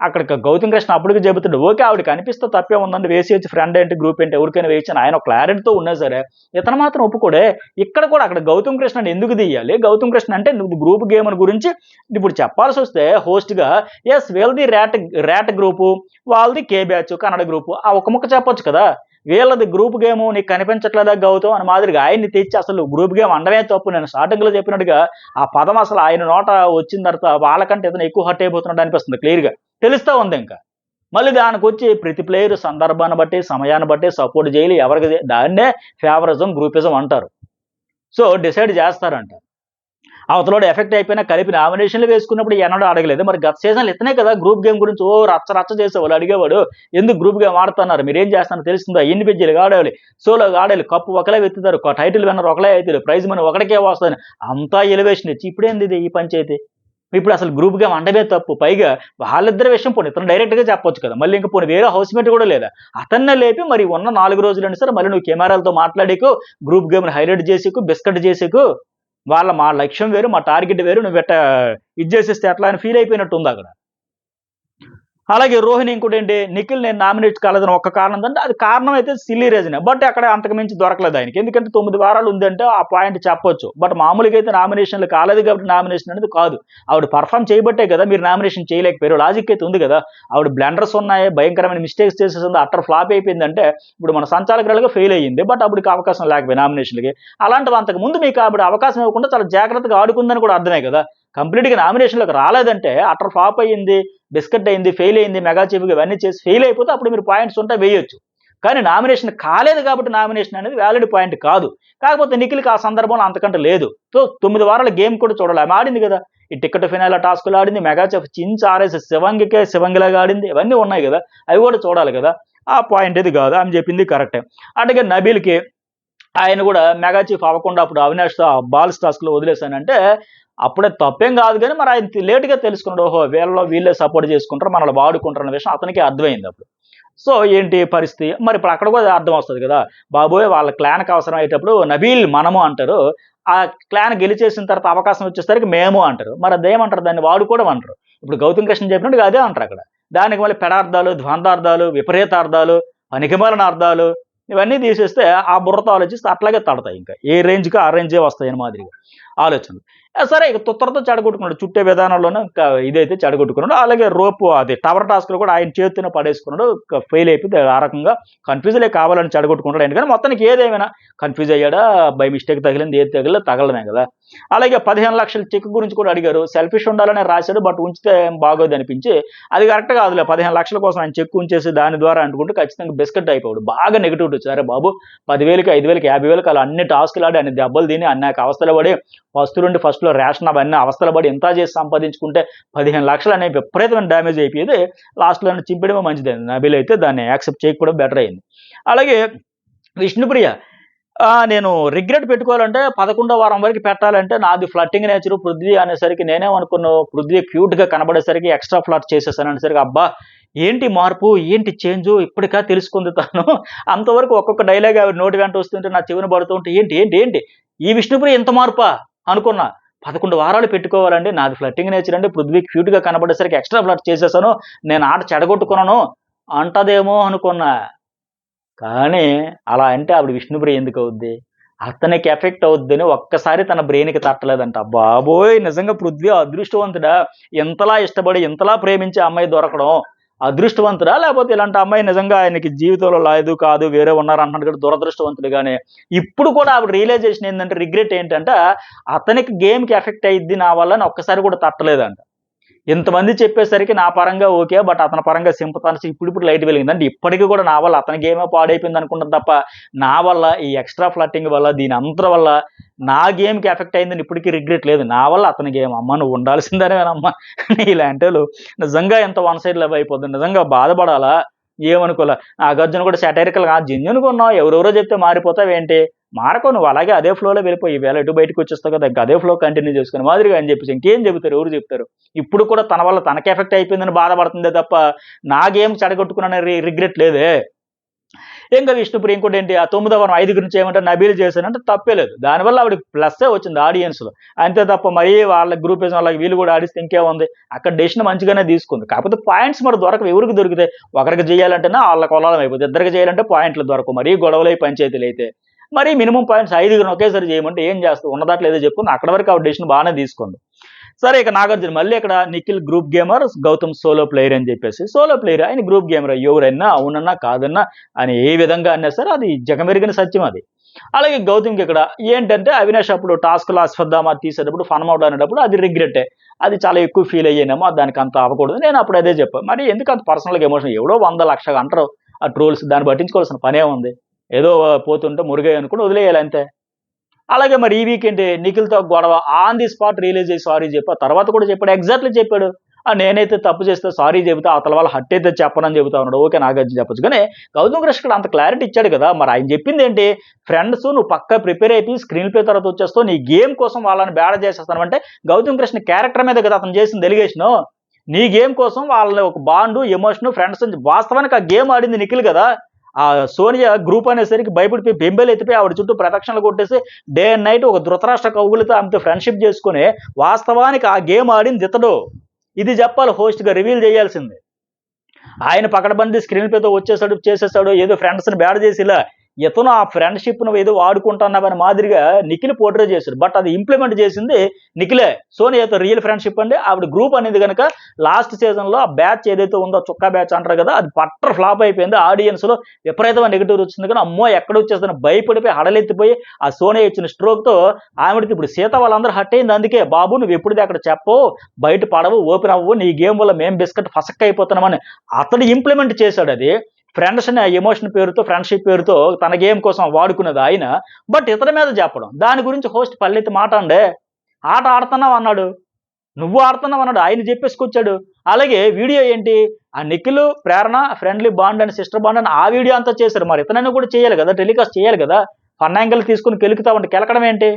Speaker 1: అక్కడ గౌతమ్ కృష్ణ అప్పటికి చెబుతాడు, ఓకే ఆవిడకి అనిపిస్తే తప్పే ఉందండి, వేసేయచ్చు, ఫ్రెండ్ ఏంటి గ్రూప్ ఏంటి ఎవరికైనా వేయచ్చు అని ఆయన క్లారిటీతో ఉన్నా సరే ఇతను మాత్రం ఒప్పుకోడే. ఇక్కడ కూడా అక్కడ గౌతమ్ కృష్ణ ఎందుకు తీయాలి, గౌతమ్ కృష్ణ అంటే నువ్వు గ్రూప్ గేమ్ గురించి ఇప్పుడు చెప్పాల్సి వస్తే హోస్ట్గా ఎస్ వీళ్ళది ర్యాట్ గ్రూపు, వాళ్ళది కే బ్యాచ్ కన్నడ గ్రూపు, ఆ ఒక ముక్క చెప్పొచ్చు కదా. వీళ్ళది గ్రూప్ గేమ్ నీకు కనిపించట్లేదా గౌతమ్ అని మాదిరిగా ఆయన్ని తెచ్చి అసలు గ్రూప్ గేమ్ అనడమే తప్పు. నేను స్టార్టింగ్లో చెప్పినట్టుగా ఆ పదం అసలు ఆయన నోట వచ్చిన తర్వాత వాళ్ళకంటే ఇతను ఎక్కువ హర్ట్ అయిపోతున్నాడు అనిపిస్తుంది, క్లియర్గా తెలుస్తూ ఉంది. ఇంకా మళ్ళీ దానికి వచ్చి ప్రతి ప్లేయర్ సందర్భాన్ని బట్టి సమయాన్ని బట్టి సపోర్ట్ చేయాలి, ఎవరికి దాన్నే ఫేవరిజం గ్రూపిజం అంటారు. సో డిసైడ్ చేస్తారంట. అవతలోడు ఎఫెక్ట్ అయిపోయినా కలిపి నామినేషన్లు వేసుకున్నప్పుడు ఎన్నడూ అడగలేదు. మరి గత సీజన్లు ఇతనే కదా గ్రూప్ గేమ్ గురించి రచ్చ చేసేవాళ్ళు, అడిగేవాడు ఎందుకు గ్రూప్ గేమ్ ఆడుతున్నారు, మీరేం చేస్తున్నారో తెలుస్తుందా, ఇండివిజువల్గా ఆడాలి, సోలోగా ఆడాలి, కప్పు ఒకలే వెతుతారు, టైటిల్ విన్నర్ ఒకలే అవుతారు, ప్రైజ్ మనీ ఒకటికే వస్తుంది, అంతా ఎలివేషన్ ఇచ్చి ఇప్పుడేంది ఇది ఈ పంచాయతీ. ఇప్పుడు అసలు గ్రూప్ గేమ్ అంటమే తప్పు. పైగా వాళ్ళిద్దరి విషయం పోనీ ఇతను డైరెక్ట్గా చెప్పొచ్చు కదా, మళ్ళీ ఇంకా పోనీ వేరే హౌస్మేట్ కూడా లేదా, అతన్నే లేపి మరి ఉన్న 4 రోజులైనా సరే మళ్ళీ నువ్వు కెమెరాలతో మాట్లాడేకు, గ్రూప్ గేమ్ని హైలైట్ చేసేకు, బిస్కట్ చేసేకు, మా లక్ష్యం వేరు, మా టార్గెట్ వేరు, నువ్వు ఇది చేసేస్తే ఎట్లా అని ఫీల్ అయిపోయినట్టు ఉంది అక్కడ. అలాగే రోహిణి ఇంకోటి ఏంటి, నిఖిల్ నేను నామినేట్ కాలేదని ఒక్క కారణం అంటే అది కారణం అయితే సిల్లీ రీజనే, బట్ అక్కడ అంతకు మించి దొరకలేదు ఆయనకి. ఎందుకంటే 9 వారాలు ఉందంటే ఆ పాయింట్ చెప్పొచ్చు, బట్ మామూలుగా అయితే నామినేషన్లు కాలేదు కాబట్టి నామినేషన్ అనేది కాదు, ఆవిడ పర్ఫామ్ చేయబట్టే కదా మీరు నామినేషన్ చేయలేకపోయారు. లాజిక్ అయితే ఉంది కదా, ఆవిడ బ్లండర్స్ ఉన్నాయి, భయంకరమైన మిస్టేక్స్ చేసేసింది, అట్టర్ ఫ్లాప్ అయిపోయిందంటే ఇప్పుడు మన సంచాలకురాలుగా ఫెయిల్ అయ్యింది, బట్ అప్పటికి అవకాశం లేకపోయి నామినేషన్లకి. అలాంటివి అంతకు ముందు మీకు ఆవిడ అవకాశం ఇవ్వకుండా చాలా జాగ్రత్తగా ఆడుకుందని కూడా అర్థమే కదా. కంప్లీట్గా నామినేషన్లోకి రాలేదంటే అట్టర్ ఫ్లాప్ అయ్యింది, బిస్కెట్ అయింది, ఫెయిల్ అయింది, మెగా చీఫ్గా ఇవన్నీ చేసి ఫెయిల్ అయిపోతే అప్పుడు మీరు పాయింట్స్ ఉంటే వేయొచ్చు. కానీ నామినేషన్ కాలేదు కాబట్టి నామినేషన్ అనేది వ్యాలిడ్ పాయింట్ కాదు. కాకపోతే నిఖిల్కి ఆ సందర్భంలో అంతకంటే లేదు. సో 9 వారాల గేమ్ కూడా చూడాలి, ఆమె ఆడింది కదా, ఈ టికెట్ ఫినాల టాస్కులు ఆడింది, మెగా చీఫ్ చించి ఆరేసి శివంగిలాగా ఆడింది, ఇవన్నీ ఉన్నాయి కదా, అవి కూడా చూడాలి కదా. ఆ పాయింట్ ఇది కాదు, ఆమె చెప్పింది కరెక్టే. అట్లాగే నబీల్కి ఆయన కూడా మెగా చీఫ్ అవ్వకుండా అప్పుడు అవినాష్ బాల్స్ టాస్క్లో వదిలేశానంటే అప్పుడే తప్పేం కాదు, కానీ మరి ఆయన లేటుగా తెలుసుకున్నాడు, ఓహో వీళ్ళే సపోర్ట్ చేసుకుంటారు, మనల్ని వాడుకుంటారు అనే విషయం అతనికి అర్థమైంది అప్పుడు. సో ఏంటి పరిస్థితి, మరి ఇప్పుడు అక్కడ కూడా అర్థం వస్తుంది కదా, బాబోయ్ వాళ్ళ క్లాన్కి అవసరం అయ్యేటప్పుడు నబీల్ మనము అంటారు, ఆ క్లాన్ గెలిచేసిన తర్వాత అవకాశం వచ్చేసరికి మేము అంటారు, మరి అదేమంటారు, దాన్ని వాడుకోవడం అంటారు. ఇప్పుడు గౌతమ్ కృష్ణ చెప్పినట్టు అదే అంటారు అక్కడ. దానికి మళ్ళీ పెడార్థాలు, ద్వంద్వార్థాలు, విపరీతార్థాలు, పనికిమాలిన అర్థాలు ఇవన్నీ తీసేస్తే ఆ బుర్రతో ఆలోచిస్తే అట్లాగే తడతాయి, ఇంకా ఏ రేంజ్కి ఆ రేంజే వస్తాయని మాదిరిగా ఆలోచనలు. సరే ఇక తుత్తరతో చెడగొట్టుకున్నాడు. చుట్టే విధానంలోనే ఇంకా ఇదైతే చెడగొట్టుకున్నాడు. అలాగే రోపు అది టవర్ టాస్క్‌లో కూడా ఆయన చేత్తోనే పడేసుకున్నాడు. ఫెయిల్ అయిపోయి ఆ రకంగా కన్‌ఫ్యూజులే కావాలని చెడగొట్టుకుంటాడు ఆయన. కానీ మొత్తానికి ఏదేమైనా కన్‌ఫ్యూజ్ అయ్యాడా? బై మిస్టేక్ తగిలింది ఏది తగిలినా తగలడమే కదా! అలాగే 15,00,000 చెక్ గురించి కూడా అడిగారు. సెల్ఫిష్ ఉండాలనే రాశాడు. బట్ ఉంచితే బాగోదనిపించి అది కరెక్ట్ కాదులే 15,00,000 కోసం ఆయన చెక్ ఉంచేసి దాని ద్వారా అంటుకుంటే ఖచ్చితంగా బిస్కెట్ అయిపోయాడు. బాగా నెగెటివిటీ వచ్చింది. అరే బాబు 10,000కి, 5,000కి, 50,000కి అలా అన్ని టాస్క్‌లు ఆడి అన్ని దెబ్బలు తిని అనేక అవస్థలు పడి ఫస్ట్‌లో రేషన్ అవన్నీ అవస్థలు పడి ఇంత చేసి సంపాదించుకుంటే 15,00,000 అనేవి విపరీతమైన డ్యామేజ్ అయిపోయేది. లాస్ట్‌లో చింపడమే మంచిదయింది. నబీల్ అయితే దాన్ని యాక్సెప్ట్ చేయకపోవడం బెటర్ అయింది. అలాగే విష్ణుప్రియ నేను రిగ్రెట్ పెట్టుకోవాలంటే 11వ వారం వరకు పెట్టాలంటే నాది ఫ్లర్టింగ్ నేచరు పృథ్వీ అనేసరికి నేనేమనుకున్నాను పృథ్వీ క్యూట్‌గా కనబడేసరికి ఎక్స్‌ట్రా ఫ్లర్ట్ చేసేసాను అనేసరికి అబ్బా! ఏంటి మార్పు? ఏంటి చేంజు? ఇప్పటికా తెలుసుకుంది తను. అంతవరకు ఒక్కొక్క డైలాగ్ ఆవిడ నోటి వెంట వస్తుంటే నా చెవిన పడుతూ ఉంటే ఏంటి? ఈ విష్ణుప్రియ ఇంత మార్పా? అనుకున్నా. 11 వారాలు పెట్టుకోవాలండి. నాది ఫ్లర్టింగ్ నేచర్ అండి. పృథ్వీ క్యూట్‌గా కనబడేసరికి ఎక్స్‌ట్రా ఫ్లర్ట్ చేసేసాను. నేను ఆట చెడగొట్టుకున్నాను అంటదేమో అనుకున్నా. కానీ అలా అంటే ఆవిడ విష్ణుప్రియ ఎందుకవుద్ది? అతనికి ఎఫెక్ట్ అవుద్దని ఒక్కసారి తన బ్రెయిన్‌కి తట్టలేదంట. బాబోయ్! నిజంగా పృథ్వీ అదృష్టవంతుడా! ఇంతలా ఇష్టపడి, ఇంతలా ప్రేమించే అమ్మాయి దొరకడం అదృష్టవంతుడా? లేపోతే ఇలాంటి అమ్మాయి నిజంగా ఆయనకి జీవితంలో లేదు, కాదు వేరే ఉన్నారంటున్నాడు కాబట్టి దురదృష్టవంతుడు గాని, ఇప్పుడు కూడా ఆవిడ రియలైజేషన్ ఏందంటే రిగ్రెట్ ఏంటంటే, అతనికి గేమ్‌కి ఎఫెక్ట్ అయ్యిద్ది నా వల్ల అని ఒక్కసారి కూడా తట్టలేదంట. ఇంతమంది చెప్పేసరికి నా పరంగా ఓకే. బట్ అతని పరంగా సింపతనసి ఇప్పుడిప్పుడు లైట్ వెలిగింది. అంటే ఇప్పటికి కూడా నా వల్ల అతని గేమే పాడైపోయింది అనుకుంటాను తప్ప, నా వల్ల ఈ ఎక్స్‌ట్రా ఫ్లర్టింగ్ వల్ల దీని అంతటి వల్ల నా గేమ్‌కి ఎఫెక్ట్ అయిందని ఇప్పటికి రిగ్రెట్ లేదు. నా వల్ల అతని గేమ్ అమ్మ నువ్వు ఉండాల్సిందేనేనమ్మా. నీలాంటోళ్ళు నిజంగా ఎంత వన్ సైడ్ లవ్ అయిపోద్ది. నిజంగా బాధపడాలా? ఏమనుకోలా. నాగార్జున కూడా సాటైరికల్‌గా జెన్యూన్‌గా ఉన్నావు. ఎవరెవరో చెప్తే మారిపోతావేంటి? మారకు నువ్వు అలాగే అదే ఫ్లోలో వెళ్ళిపో. ఈవేళ ఎటు బయటకొచ్చేస్తావు కదా! ఇంక అదే ఫ్లో కంటిన్యూ చేసుకుని మాదిరిగా అని చెప్పేసి ఇంకేం చెబుతారు? ఎవరు చెప్తారు? ఇప్పుడు కూడా తన వల్ల తనకి ఎఫెక్ట్ అయిపోయిందని బాధపడుతుందే తప్ప, నా గేమ్ చెడగొట్టుకున్నానని రిగ్రెట్ లేదే. ఇంకా విష్ణుప్రియ ఇంకోటేంటి ఆ 9వ వారం 5 నుంచి ఏమంటే నబీల్ చేశానంటే తప్పే లేదు. దానివల్ల ఆవిడకి ప్లస్సే వచ్చింది ఆడియన్స్‌లో. అంతే తప్ప మరీ వాళ్ళ గ్రూపిజం వాళ్ళకి వీళ్ళు కూడా ఆడిస్తే ఇంకేముంది? అక్కడ డెసిషన్ మంచిగానే తీసుకుంది. కాకపోతే పాయింట్స్ మరి దొరకవు. ఎవరికి దొరుకుతాయి? ఒకరికి చేయాలంటేనే ఆళ్ళ కొలాలం అయిపోద్ది. ఇద్దరికి చేయాలంటే పాయింట్లు దొరకవు. మరీ గొడవలై పంచాయతీలైతే. మరి మినిమమ్ పాయింట్స్ 5గురిని ఒకేసారి చేయమంటే ఏం చేస్తావు? ఉన్నదాంట్లో ఏదో చెప్పుకుంది. అక్కడి వరకు ఆవిడ డెసిషన్ బానే తీసుకుంది. సరే ఇక నాగార్జున మళ్ళీ ఇక్కడ Nikhil group gamer, Gautam solo player అని చెప్పేసి. సోలో ప్లేయర్ ఆయన గ్రూప్ గేమర్ ఎవరైనా అవునన్నా, కాదన్నా అని ఏ విధంగా అన్నా సరే అది జగమెరిగిన సత్యం అది. అలాగే గౌతమ్‌కి ఇక్కడ ఏంటంటే అవినాష్ అప్పుడు టాస్క్‌లో అశ్వత్థామ తీసేటప్పుడు ఫన్ మోడ్ అనేటప్పుడు అది రిగ్రెట్టే. అది చాలా ఎక్కువ ఫీల్ అయ్యానేమో దానికి అంత అవ్వకూడదు. నేను అప్పుడు అదే చెప్పా. మరి ఎందుకు అంత పర్సనల్‌గా ఎమోషన్ ఎవడో 100, 1,00,000 అంటారు ఆ ట్రోల్స్ దాన్ని పట్టించుకోవాల్సిన పనేముంది? ఏదో పోతుంటే మురిగాయి అనుకోని వదిలేయాలి అంతే. అలాగే మరి ఈ వీకెండ్ నిఖిల్‌తో గొడవ ఆన్ ది స్పాట్ రియలైజ్ అయ్యి సారీ చెప్పి, ఆ తర్వాత కూడా చెప్పాడు. ఎగ్జాక్ట్‌లీ చెప్పాడు. నేనైతే తప్పు చేస్తే సారీ చెబుతా. అవతల వాళ్ళ హర్ట్ అయితే చెప్పనని చెబుతా ఉన్నాడు. ఓకే. నాగార్జున చెప్పొచ్చు. కానీ గౌతమ్ కృష్ణ కూడా అంత క్లారిటీ ఇచ్చాడు కదా! మరి ఆయన చెప్పిందేంటి? ఫ్రెండ్స్ నువ్వు పక్కా ప్రిపేర్ అయిపోయి స్క్రీన్ ప్లే తర్వాత వచ్చేస్తావు. నీ గేమ్ కోసం వాళ్ళని బేడ చేసేస్తాను అంటే గౌతమ్ కృష్ణ క్యారెక్టర్ మీదే కదా అతను చేసింది ఎలిగేషను. నీ గేమ్ కోసం వాళ్ళ ఒక బాండు, ఎమోషను, ఫ్రెండ్స్ అని వాస్తవానికి ఆ గేమ్ ఆడింది నిఖిల్ కదా! ఆ సోనియా గ్రూప్ అనేసరికి భయపడిపోయి బెంబేలెత్తిపోయి ఆవిడ చుట్టూ ప్రదక్షిణలు కొట్టేసి డే అండ్ నైట్ ఒక ధృతరాష్ట్ర కవుగులతో ఆమెతో ఫ్రెండ్‌షిప్ చేసుకొని వాస్తవానికి ఆ గేమ్ ఆడింది ఇతడు. ఇది చెప్పాలి హోస్ట్‌గా రివీల్ చేయాల్సింది. ఆయన పకడ్బందీ స్క్రీన్ ప్లేతో వచ్చేసాడు, చేసేసాడు. ఏదో ఫ్రెండ్స్‌ని బేడ చేసి ఇలా ఇతను ఆ ఫ్రెండ్‌షిప్‌ను ఏదో వాడుకుంటున్నావని మాదిరిగా నిఖిల్ పోర్ట్రే చేశాడు. బట్ అది ఇంప్లిమెంట్ చేసింది నిఖిలే. సోనియాతో రియల్ ఫ్రెండ్‌షిప్ అండి. ఆవిడ గ్రూప్ అనేది గనక లాస్ట్ సీజన్‌లో ఆ బ్యాచ్ ఏదైతే ఉందో చుక్కా బ్యాచ్ అంటారు కదా! అది పట్టర్ ఫ్లాప్ అయిపోయింది. ఆడియన్స్‌లో విపరీతమైన నెగెటివ్ వచ్చింది కానీ అమ్మో! ఎక్కడొచ్చేస్తుందని భయపడిపోయి హడలెత్తిపోయి ఆ సోనియా ఇచ్చిన స్ట్రోక్‌తో ఆవిడకి ఇప్పుడు సీత వాళ్ళందరూ హర్ట్ అయింది అందుకే. బాబు నువ్వు ఎప్పుడుది అక్కడ చెప్పవు, బయట పడవు, ఓపెన్ అవ్వవు. నీ గేమ్ వల్ల మేము బిస్కెట్ ఫసక్ అయిపోతున్నామని అతడు ఇంప్లిమెంట్ చేశాడది. ఫ్రెండ్స్‌ని ఆ ఎమోషన్ పేరుతో, ఫ్రెండ్‌షిప్ పేరుతో తన గేమ్ కోసం వాడుకున్నది ఆయన. బట్ ఇతని మీద చెప్పడం. దాని గురించి హోస్ట్ పల్లెత్తి మాట అనడే. ఆట ఆడుతున్నావు అన్నాడు. నువ్వు ఆడుతున్నావు అన్నాడు. ఆయన చెప్పేసుకొచ్చాడు. అలాగే వీడియో ఏంటి? ఆ నిఖిల్, ప్రేరణ ఫ్రెండ్లీ బాండ్ అని, సిస్టర్ బాండ్ అని ఆ వీడియో అంతా చేశారు. మరి ఇతనైనా కూడా చేయాలి కదా! టెలికాస్ట్ చేయాలి కదా! ఫన్ యాంగిల్ తీసుకొని కెలుకుతావంటే కెలకడం ఏంటి?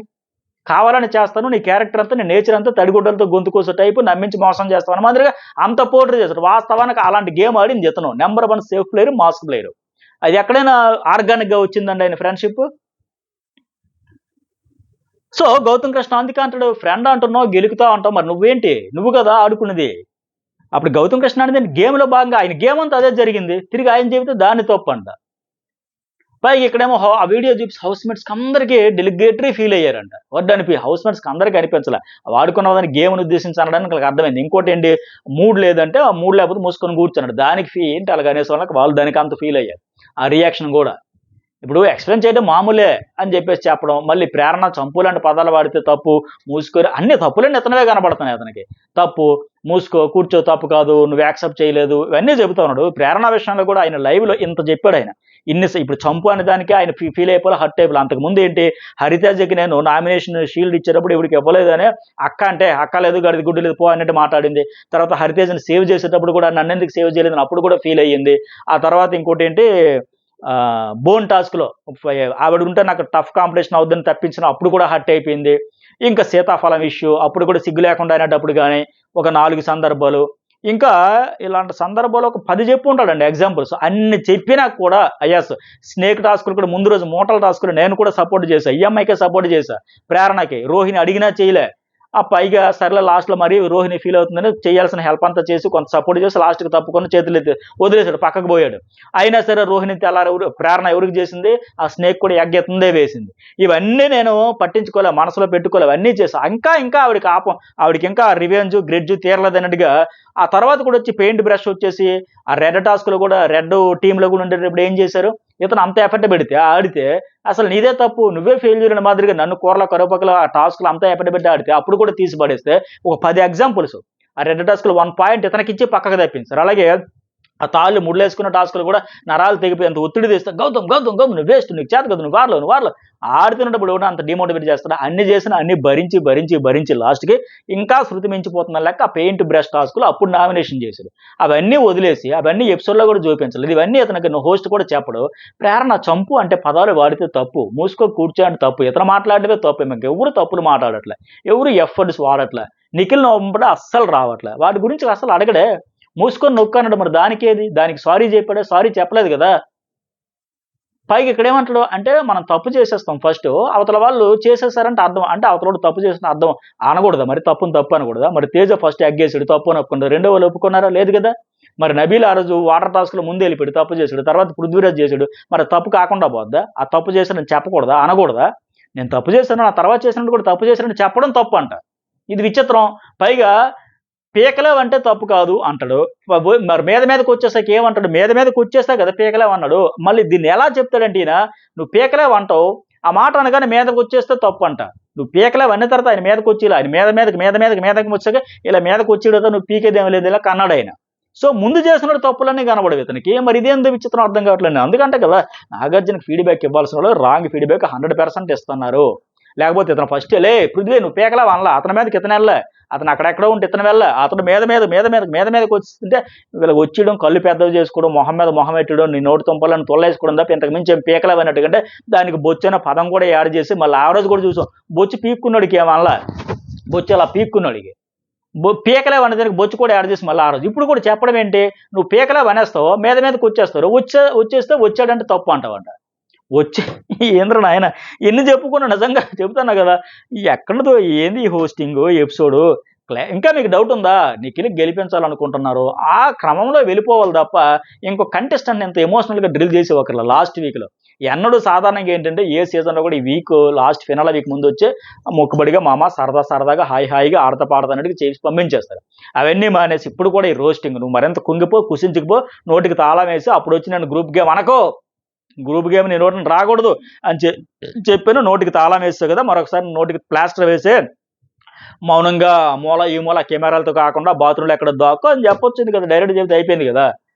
Speaker 1: కావాలని చేస్తాను. నీ క్యారెక్టర్ అంతా, నీ నేచర్ అంతా తడిగుడ్డలతో గొంతు కోసే టైపు నమ్మించి మోసం చేస్తావు అన్న మాదిరిగా అంత పోర్ట్రే చేశాడు. వాస్తవానికి అలాంటి గేమ్ ఆడింది ఇతను. Number 1 safe player, mass player. అది ఎక్కడైనా ఆర్గానిక్‌గా వచ్చిందండి ఆయన ఫ్రెండ్‌షిప్? సో, గౌతమ్ కృష్ణ అందుకే అంటాడు ఫ్రెండ్ అంటున్నావు, గెలుకుతావు అంటావు. మరి నువ్వేంటి? నువ్వు కదా ఆడుకున్నది. అప్పుడు గౌతమ్ కృష్ణ అనేది గేమ్‌లో భాగంగా ఆయన గేమ్ అంతా అదే జరిగింది. తిరిగి ఆయన చెబితే దాన్ని తప్పంట. పైగా ఇక్కడేమో ఆ వీడియో చూసి హౌస్ మేట్స్కి అందరికీ డెలిగేటరీ ఫీల్ అయ్యారంట. హౌస్ మేట్స్కి అందరికీ అనిపించలే. వాడుకున్నదాన్ని గేమ్ని ఉద్దేశించి అనడానికి వాళ్ళకి అర్థమైంది. ఇంకోటి ఏంటి, మూడ్ లేదంటే ఆ మూడ్ లేకపోతే మూసుకొని కూర్చున్నాడు. దానికి ఏంటి అలాగ అనేసి వాళ్ళకి వాళ్ళు దానికి అంత ఫీల్ అయ్యారు. ఆ రియాక్షన్ కూడా ఇప్పుడు ఎక్స్‌ప్లెయిన్ చేయడం మామూలే అని చెప్పేసి చెప్పడం. మళ్ళీ ప్రేరణ, చంపు లాంటి పదాలు వాడితే తప్పు, మూసుకొని అన్ని తప్పులన్నీ ఇతనివే కనపడుతున్నాయి అతనికి. తప్పు, మూసుకో, కూర్చో తప్పు కాదు, నువ్వు యాక్సెప్ట్ చేయలేదు, ఇవన్నీ చెబుతా ఉన్నాడు. ప్రేరణ విషయంలో కూడా ఆయన లైవ్‌లో ఇంత చెప్పాడాయన. ఇప్పుడు చంపు అనే దానికి ఆయన ఫీల్ అయిపోలే, హర్ట్ అయిపోలే. అంతకుముందు ఏంటి, హరితేజకి నేను నామినేషన్ షీల్డ్ ఇచ్చేటప్పుడు ఈవిడికి ఇవ్వలేదని అక్క అంటే, అక్క లేదు గడిది గుడ్డు లేదు పో అన్నట్టు మాట్లాడింది. తర్వాత హరితేజని సేవ్ చేసేటప్పుడు కూడా నన్నెందుకు సేవ్ చేయలేదని అప్పుడు కూడా ఫీల్ అయ్యింది. ఆ తర్వాత ఇంకోటేంటి, బోన్ టాస్క్‌లో ఆవిడ ఉంటే నాకు టఫ్ కాంపిటీషన్ అవుద్దని తప్పించిన అప్పుడు కూడా హర్ట్ అయిపోయింది. ఇంకా సీతాఫలం ఇష్యూ అప్పుడు కూడా సిగ్గు లేకుండా అనేటప్పుడు గాని, ఒక 4 సందర్భాలు. ఇంకా ఇలాంటి సందర్భాలు ఒక 10 చెప్పుంటాడండి ఎగ్జాంపుల్స్. అన్ని చెప్పినా కూడా యెస్, స్నేక్ టాస్క్‌లు కూడా ముందు రోజు మోటల్ టాస్క్‌లు నేను కూడా సపోర్ట్ చేశా. ఈఎంఐకే సపోర్ట్ చేశా. ప్రేరణకి. రోహిణి అడిగినా చేయలే. పైగా సర్లే లాస్ట్‌లో మరి రోహిణి ఫీల్ అవుతుందని చేయాల్సిన హెల్ప్ అంతా చేసి కొంత సపోర్ట్ చేసి లాస్ట్‌కి తప్పుకొని చేతులెత్తి వదిలేసాడు. పక్కకు పోయాడు. అయినా సరే రోహిణి తెల్లారి ప్రేరణ ఎవరికి చేసింది? ఆ స్నేక్ కూడా ఎగ్ ఇతందే వేసింది. ఇవన్నీ నేను పట్టించుకోలే, మనసులో పెట్టుకోలే. అవన్నీ చేశా. ఇంకా ఆవిడకి ఇంకా రివెంజ్, గ్రిడ్జ్ తీరలేదన్నట్టుగా ఆ తర్వాత కూడా వచ్చి పెయింట్ బ్రష్ వచ్చేసి ఆ రెడ్ టాస్క్‌లో కూడా రెడ్ టీమ్‌లో కూడా ఉండేటప్పుడు ఏం చేశారు? ఇతను అంత ఎఫర్ట్ పెడితే ఆడితే అసలు నీదే తప్పు, నువ్వే ఫెయిల్యూర్ అనే మాదిరిగా నన్ను కూరలో కరివేపాకులో ఆ టాస్క్‌లో అంతా ఎఫర్ట్ పెట్టి ఆడితే అప్పుడు కూడా తీసి పడేస్తే ఒక 10 ఎగ్జాంపుల్స్. ఆ రెడ్ టాస్క్‌లో 1 పాయింట్ ఇతనికిచ్చి పక్కకు తప్పించారు. అలాగే ఆ తాళ్ళు ముడులేసుకున్న టాస్క్‌లు కూడా నరాలు తెగిపోయేంత ఒత్తిడి తెస్తే గౌతమ్ నువ్వు వేస్ట్, నీకు చేత కాదు, నువ్వు వారలో ఆడుతున్నప్పుడు కూడా అంత డిమోటివేట్ చేస్తాడా? అన్ని చేసినా అన్ని భరించి లాస్ట్‌కి ఇంకా శృతి మించిపోతున్న లెక్క ఆ పెయింట్ బ్రష్ టాస్క్‌లు అప్పుడు నామినేషన్ చేశాడు. అవన్నీ వదిలేసి అవన్నీ ఎపిసోడ్‌లో కూడా చూపించలేదు. ఇవన్నీ ఇతనికి హోస్ట్ కూడా చెప్పడు. ప్రేరణ చంపు అంటే పదాలు వాడితే తప్పు, మూసుకో కూర్చో అంటే తప్పు, ఇతను మాట్లాడేదే తప్పు. ఇంకెవరు తప్పులు మాట్లాడట్లే, ఎవరు ఎఫర్ట్స్ వాడట్లే. నిఖిల్ నవ్వంబడే అస్సలు రావట్లే. వాటి గురించి అసలు అడగడే. మూసుకొని నొక్కు అన్నాడు. మరి దానికేది? దానికి సారీ చెప్పాడా? సారీ చెప్పలేదు గదా! పైగా ఇక్కడేమంటాడు అంటే, మనం తప్పు చేసేస్తాం ఫస్టు. అవతల వాళ్ళు చేసేసారంటే అర్థం. అంటే అవతలోడు తప్పు చేసిన అర్థం అనకూడదా? మరి తప్పుని తప్పు అనకూడదా? మరి తేజ ఫస్ట్ ఎగ్గేసాడు, తప్పు అని ఒప్పుకున్నాడు. రెండో వాళ్ళు ఒప్పుకున్నారా? లేదు గదా! మరి నబీల్ ఆ రోజు వాటర్ టాస్క్‌లో ముందెళ్ళిపోయాడు, తప్పు చేసాడు. తర్వాత పృథ్వీరాజ్ చేసాడు. మరి తప్పు కాకుండా పోద్దా? ఆ తప్పు చేశానని చెప్పకూడదా? అనకూడదా? నేను తప్పు చేశాను, ఆ తర్వాత చేసినప్పుడు కూడా తప్పు చేశానని చెప్పడం తప్పంట. ఇది విచిత్రం. పైగా పీకలేవంటే తప్పు కాదు అంటాడు. మరి మీదకొచ్చేసాక ఏమంటాడు? మీదకొచ్చేసాక కదా పీకలేవన్నాడు. మళ్ళీ దీన్ని ఎలా చెప్తాడంటే ఈయన, నువ్వు పీకలేవంటావు, ఆ మాట అనగానే మీదకొచ్చేస్తే తప్పంట. నువ్వు పీకలేవు అన్న తర్వాత ఆయన మీదకొచ్చిలా, ఆయన మీదకి వచ్చాక ఇలా మీదకొచ్చేయడంతో నువ్వు పీకేదేమి లేదు ఇలా కన్నాడాయన. సో, ముందు చేసినోడు తప్పులన్నీ కనబడవు ఇతనికి. మరి ఇదేందో విచిత్రం అర్థం కావట్లేదు. అందుకంటే కదా నాగార్జునకి ఫీడ్‌బ్యాక్ ఇవ్వాల్సిన వాళ్ళు రాంగ్ ఫీడ్‌బ్యాక్ 100% ఇస్తున్నారు. లేకపోతే ఇతను ఫస్ట్ పృథ్వీ నువ్వు పీకలేవు అనలా. అతని మీదకి ఇతనెళ్ళే. అతను అక్కడెక్కడో ఉంటే ఇతను వెళ్ళే. అతను మీదకి వచ్చేస్తుంటే వీళ్ళకి వచ్చేయడం, కళ్ళు పెద్దవి చేసుకోవడం, మొహం పెట్టడం, నీ నోటి తుంపలను తొల్లేసుకోవడం తప్ప ఇంతకు మించి ఏం పీకలేవు అన్నట్టుగా దానికి బొచ్చనే పదం కూడా యాడ్ చేసి మళ్ళీ ఆ రోజు కూడా చూసాం. బొచ్చు పీక్కున్నోడికి ఏమనలా. బొచ్చు అలా పీక్కున్నోడికి. పీకలేవు అనే దానికి బొచ్చు కూడా యాడ్ చేసి మళ్ళీ ఆ రోజు. ఇప్పుడు కూడా చెప్పడం ఏంటి? నువ్వు పీకలేవు అనేస్తావు, మీదకి వచ్చేస్తారు. వచ్చేస్తే వచ్చాడంటే తప్పు అంటావంట. వచ్చి ఏందిరా నాయన ఎన్ని చెప్పుకున్నా నిజంగా చెప్తున్నా కదా! ఎక్కడిదో ఏంది ఈ హోస్టింగు, ఎపిసోడు. ఇంకా మీకు డౌట్ ఉందా? నిఖిల్‌ని గెలిపించాలనుకుంటున్నారు. ఆ క్రమంలో వెళ్ళిపోవాలి తప్ప ఇంకో కంటెస్టెంట్‌ని ఇంత ఎమోషనల్‌గా డ్రిల్ చేసేవాకర్లా లాస్ట్ వీక్‌లో. ఎన్నడూ సాధారణంగా ఏంటంటే ఏ సీజన్‌లో కూడా ఈ లాస్ట్ ఫినాలే వీక్ ముందొచ్చే మొక్కుబడిగా మామ సరదాగా హాయిగా ఆడతా పాడతా అన్నట్టుగా చేసి పంపించేస్తారు. అవన్నీ మానేసి ఇప్పుడు కూడా ఈ రోస్టింగ్ నువ్వు మరింత కుంగిపో, కుసించుకుపో, నోటికి తాళం వేసి అప్పుడొచ్చి నన్ను గ్రూప్ గేమ్ అనకో. గ్రూప్ గేమ్ నీ నోటిని రాకూడదు అని చెప్పాను. నోటికి తాళం వేసావు కదా, మరొకసారి నోటికి ప్లాస్టర్ వేసే మౌనంగా ఈ మూల కెమెరాలతో కాకుండా బాత్రూంలో ఎక్కడ దాక్కో అని చెప్పొచ్చింది కదా, డైరెక్ట్ చెప్తే అయిపోయింది కదా.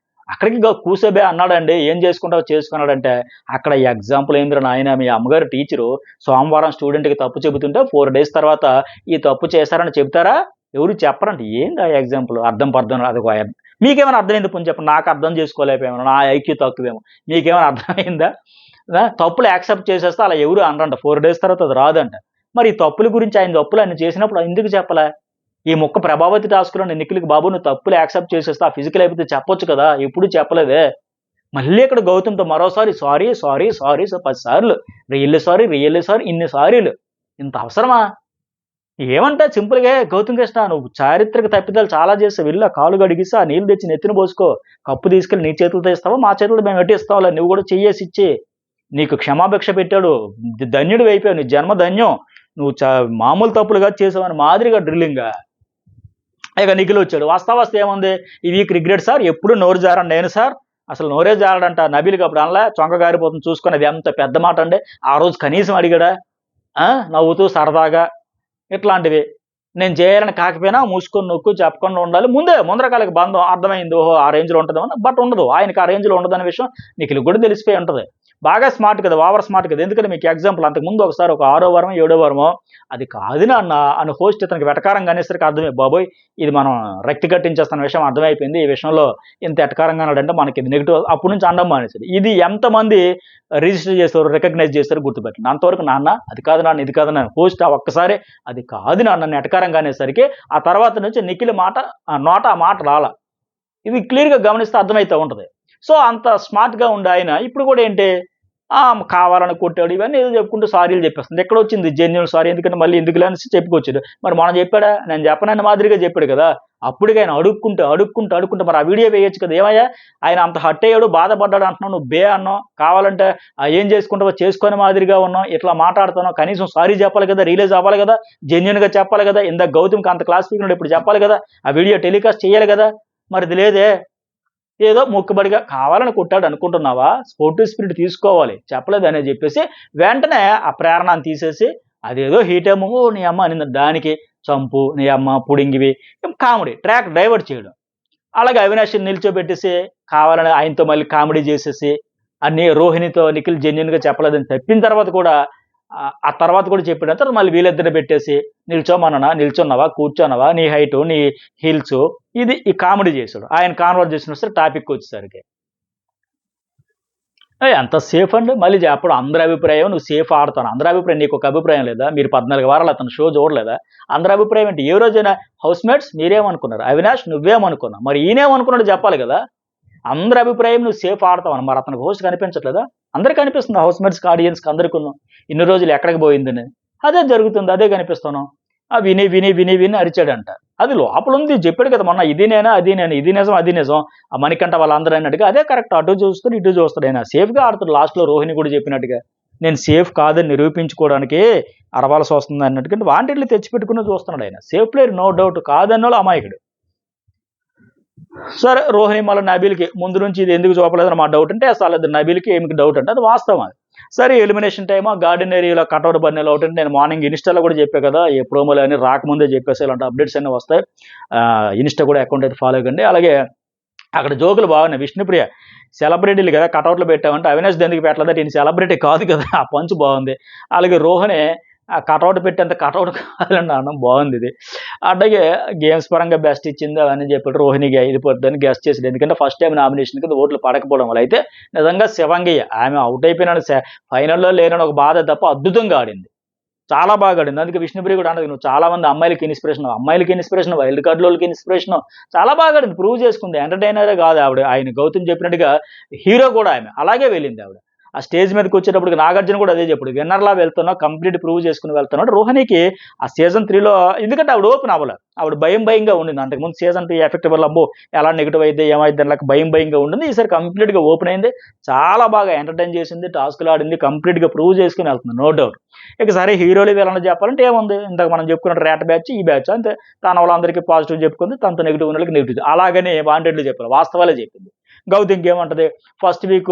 Speaker 1: అక్కడికి కూసోబే అన్నాడండి. ఏం చేసుకుంటావో చేసుకున్నాడంటే అక్కడ ఎగ్జాంపుల్ ఏందిరా నాయన, మీ అమ్మగారు టీచరు సోమవారం స్టూడెంట్‌కి తప్పు చెబుతుంటే 4 డేస్ తర్వాత ఈ తప్పు చేశారని చెప్తారా? ఎవరు చెప్పరంట. ఏంది ఆ ఎగ్జాంపుల్? అర్థం పర్థం అది మీకేమైనా అర్థమైంది పోనీ చెప్పండి. నాకు అర్థం చేసుకోలేకపోయాను. నా ఐక్యూ తక్కువేమో. మీకేమైనా అర్థమైందా? తప్పులు యాక్సెప్ట్ చేసేస్తే అలా ఎవరు అనరంట. 4 డేస్ తర్వాత అది రాదంట. మరి ఈ తప్పుల గురించి ఆయన తప్పులు ఆయన చేసినప్పుడు ఎందుకు చెప్పలే? ఈ ముక్క ప్రభావతి టాస్క్‌లో నిఖిల్‌కి బాబు నువ్వు తప్పులు యాక్సెప్ట్ చేసేస్తే ఆ ఫిజికల్ అయిపోతే చెప్పొచ్చు కదా! ఎప్పుడు చెప్పలేదే. మళ్ళీ ఇక్కడ గౌతమ్‌తో మరోసారి సారీ 10 సార్లు. రియల్లీ సారీ ఇన్ని సారీలు. ఇంత అవసరమా? ఏమంటా సింపుల్‌గా గౌతమ్ కృష్ణ నువ్వు చారిత్రక తప్పిదాలు చాలా చేసావు. వెళ్లి ఆ కాలు కడిగేసి ఆ నీళ్ళు తెచ్చి నెత్తిన పోసుకో. కప్పు తీసుకెళ్ళి నీ చేతులతో ఇస్తావా? మా చేతులతో మేము ఎట్టి ఇస్తాంలే. నువ్వు కూడా చెయ్యేసి ఇచ్చేయి. నీకు క్షమాభిక్ష పెట్టాడు, ధన్యుడు అయిపోయావు, నీ జన్మ ధన్యం, నువ్వు మామూలు తప్పులుగా చేసావని మాదిరిగా డ్రిల్లింగ్. ఇక నిఖిల్ వచ్చాడు. వస్తా ఏముంది, ఈ వీక్ రిగ్రెట్ సార్, ఎప్పుడు నోరు జారండి నేను సార్, అసలు నోరే జారడంట. నబీల్కి అప్పుడు అనలే, చొంక గారిపోతుంది చూసుకొని, అది ఎంత పెద్ద మాట అండి, ఆ రోజు కనీసం అడిగాడా, నవ్వుతూ సరదాగా ఇట్లాంటివి. నేను చేయాలని కాకపోయినా మూసుకొని నొక్కు చెప్పకుండా ఉండాలి, ముందరకాలకి బంధం అర్థమైంది, ఓహో ఆ రేంజ్లో ఉంటుందేమో. బట్ ఉండదు, ఆయనకి ఆ రేంజ్లో ఉండదనే విషయం నిఖిల్ కూడా తెలిసిపోయి ఉంటుంది. బాగా స్మార్ట్ కదా, ఓవర్ స్మార్ట్ కదా. ఎందుకంటే మీకు ఎగ్జాంపుల్, అంతకుముందు ఒకసారి ఒక 6వ వారమో 7వ వారమో, అది కాదు నాన్న అని హోస్ట్ ఇతనికి వెటకారంగా అనేసరికి అర్థమే, బాబోయ్ ఇది మనం రక్తి కట్టించేస్తున్న విషయం అర్థమైపోయింది, ఈ విషయంలో ఇంత ఎటకారంగా అన్నాడంటే మనకి ఇది నెగిటివ్. అప్పటి నుంచి అండం మానేసాడు. ఇది ఎంతమంది రిజిస్టర్ చేస్తారు, రికగ్నైజ్ చేస్తారు గుర్తుపెట్టండి. అంతవరకు నాన్న అది కాదు నాన్న, ఇది కాదు నాన్న, హోస్ట్ ఒక్కసారి అది కాదు నాన్న ఎటకారంగా అనేసరికి ఆ తర్వాత నుంచి నిఖిల్ మాట ఆ మాట రాల. ఇది క్లియర్గా గమనిస్తే అర్థమవుతూ ఉంటుంది. సో అంత స్మార్ట్గా ఉండే ఆయన ఇప్పుడు కూడా ఏంటి, కావాలని కొట్టాడు ఇవన్నీ ఏదో చెప్పుకుంటూ సారీలు చెప్పేస్తుంది. ఎక్కడ వచ్చింది జెన్యున్ సారీ, ఎందుకంటే మళ్ళీ ఎందుకు అనేసి చెప్పుకొచ్చాడు. మరి మనం చెప్పాడా, నేను చెప్పనన్న మాదిరిగా చెప్పాడు కదా. అప్పటికి ఆయన అడుక్కుంటూ మరి ఆ వీడియో వేయొచ్చు కదా. ఏమయ్యా ఆయన అంత హట్ అయ్యాడు, బాధపడ్డాడు అంటున్నావు, నువ్వు బే అన్నావు, కావాలంటే ఏం చేసుకుంటావో చేసుకునే మాదిరిగా ఉన్నావు, ఇట్లా మాట్లాడుతున్నావు, కనీసం సారీ చెప్పాలి కదా, రిలీజ్ అవ్వాలి కదా, జెన్యున్గా చెప్పాలి కదా. ఇందాక గౌతమ్కి అంత క్లాస్ స్పీకర్ ఇప్పుడు చెప్పాలి కదా, ఆ వీడియో టెలికాస్ట్ చేయాలి కదా. మరి ఇది లేదే, ఏదో మొక్కుబడిగా కావాలని కొట్టాడు అనుకుంటున్నావా, స్పోర్టివ్ స్పిరిట్ తీసుకోవాలి చెప్పలేదు అని చెప్పేసి వెంటనే ఆ ప్రేరణను తీసేసి అదేదో హీట్ ఏమో నీ అమ్మ అనింది, దానికి చంపు నీ అమ్మ పుడింగివి కామెడీ ట్రాక్ డైవర్ట్ చేయడం. అలాగే అవినాష్ని నిల్చోబెట్టేసి కావాలని ఆయనతో మళ్ళీ కామెడీ చేసేసి అన్ని రోహిణితో నిఖిల్ జెన్యున్గా చెప్పలేదని చెప్పిన తర్వాత కూడా ఆ తర్వాత కూడా చెప్పిన తర్వాత మళ్ళీ వీళ్ళిద్దరిని పెట్టేసి నిల్చున్నావా కూర్చోన్నావా, నీ హైటు నీ హీల్స్, ఇది ఈ కామెడీ చేశాడు. ఆయన కాన్వర్జేషన్ వస్తే టాపిక్ వచ్చేసరికి ఎంత సేఫ్ అండి. మళ్ళీ అప్పుడు అందరి అభిప్రాయం నువ్వు సేఫ్ ఆడతాను, అందరి అభిప్రాయం నీకు ఒక అభిప్రాయం లేదా, మీరు 14 వారాలు అతను షో చూడలేదా, అందరి అభిప్రాయం ఏంటి, ఏ రోజైనా హౌస్ మేట్స్ మీరేమనుకున్నారు, అవినాష్ నువ్వేమనుకున్నావు, మరి ఈయనేమనుకున్నాడు చెప్పాలి కదా. అందరి అభిప్రాయం నువ్వు సేఫ్ ఆడతావని, మరి అతనికి హోస్ట్ కనిపించట్లేదా, అందరికీ కనిపిస్తుంది, హౌస్ మేట్స్కి ఆడియన్స్కి అందరికీ ఉన్నాం, ఇన్ని రోజులు ఎక్కడికి పోయిందని అదే జరుగుతుంది, అదే కనిపిస్తున్నాం. విని విని విని విని అరిచాడంట. అది లోపల ఉంది, చెప్పాడు కదా మొన్న, ఇది నేనా అది నేను, ఇది నిజం అది నిజం, ఆ మణికంఠ వాళ్ళందరూ అన్నట్టుగా అదే కరెక్ట్, అటు చూస్తాడు ఇటు చూస్తాడు, ఆయన సేఫ్గా ఆడుతాడు. లాస్ట్లో రోహిణి కూడా చెప్పినట్టుగా నేను సేఫ్ కాదని నిరూపించుకోవడానికి అరవాల్సి వస్తుంది అన్నట్టుగా వాంటెడ్లు తెచ్చిపెట్టుకుని చూస్తున్నాడు. ఆయన సేఫ్ ప్లేయర్ నో డౌట్, కాదన్నోళ్ళు అమాయకుడు. సరే రోహిణి మళ్ళీ నబీల్కి ముందు నుంచి ఇది ఎందుకు చూపలేదని మా డౌట్ అంటే అసలు నబీల్కి ఏమికి డౌట్ అంటే అది వాస్తవం. అది సరే ఎలిమినేషన్ టైమో గార్డెన్ ఏరియాలో కట్అవుట్ బర్నీలో అవుట్ అంటే నేను మార్నింగ్ ఇన్స్టాలో కూడా చెప్పాను కదా, ఏ ప్రోమోలు అని రాకముందే చెప్పేసి ఇలాంటి అప్డేట్స్ అన్నీ వస్తాయి. ఇన్స్టా కూడా అకౌంట్ అయితే ఫాలో కండి. అలాగే అక్కడ జోకులు బాగున్నాయి. విష్ణుప్రియ సెలబ్రిటీలు కదా కటౌట్లు పెట్టామంటే అవినాష్ ఎందుకు పెట్టలేదంటే ఈయన సెలబ్రిటీ కాదు కదా, ఆ పంచ్ బాగుంది. అలాగే రోహనే ఆ కటౌట్ పెట్టేంత కటౌట్ కావాలని అన్నం బాగుంది. ఇది అట్లాగే గేమ్స్ పరంగా బెస్ట్ ఇచ్చింది అవన్నీ చెప్పాడు. రోహిణికి 5 పడుతుందని గెస్ట్ చేసింది, ఎందుకంటే ఫస్ట్ టైం నామినేషన్ కింద ఓట్లు పడకపోవడం వల్ల. అయితే నిజంగా శివంగయ్య ఆమె అవుట్ అయిపోయినాడు, ఫైనల్లో లేనని ఒక బాధ తప్ప అద్భుతంగా ఆడింది, చాలా బాగా ఆడింది. అందుకే విష్ణుప్రియ కూడా అన్నది నువ్వు చాలా మంది అమ్మాయిలకి ఇన్స్పిరేషన్, వైల్డ్ కార్డులకి ఇన్స్పిరేషన్, చాలా బాగా ఆడింది, ప్రూవ్ చేసుకుంది. ఎంటర్టైనరే కాదు ఆవిడ, ఆయన గౌతమ్ చెప్పినట్టుగా హీరో కూడా ఆమె అలాగే వెళ్ళింది. ఆవిడ ఆ స్టేజ్ మీదకి వచ్చేటప్పుడు నాగార్జున కూడా అదే చెప్పాడు, విన్నర్లా వెళ్తున్నావు, కంప్లీట్ ప్రూవ్ చేసుకుని వెళ్తున్నాడు. రోహిణికి ఆ సీజన్ 3లో ఎందుకంటే ఆవిడ ఓపెన్ అవ్వాలి, ఆవిడ భయంగా ఉండింది. అంతకుముందు సీజన్ 2 ఎఫెక్ట్ వల్ల అబ్బో ఎలా నెగిటివ్ అయితే ఏమైతే నాకు భయంగా ఉండింది. ఈసారి కంప్లీట్గా ఓపెన్ అయింది, చాలా బాగా ఎంటర్టైన్ చేసింది, టాస్క్లు ఆడింది, కంప్లీట్గా ప్రూవ్ చేసుకుని వెళ్తుంది, నో డౌట్. ఇక సరే హీరోలు వీళ్ళని చెప్పాలంటే ఏముంది, ఇంతకు మనం చెప్పుకున్న రేట బ్యాచ్ ఈ బ్యాచ్ అంతే, తన వాళ్ళందరికీ పాజిటివ్ చెప్పుకుంది, తనతో నెగిటివ్ ఉన్న వాళ్ళకి నెగిటివ్. అలాగనే వాంటెడ్లు చెప్పాలి, వాస్తవాలే చెప్పింది. గౌతమ్కి ఏమంటది, ఫస్ట్ వీక్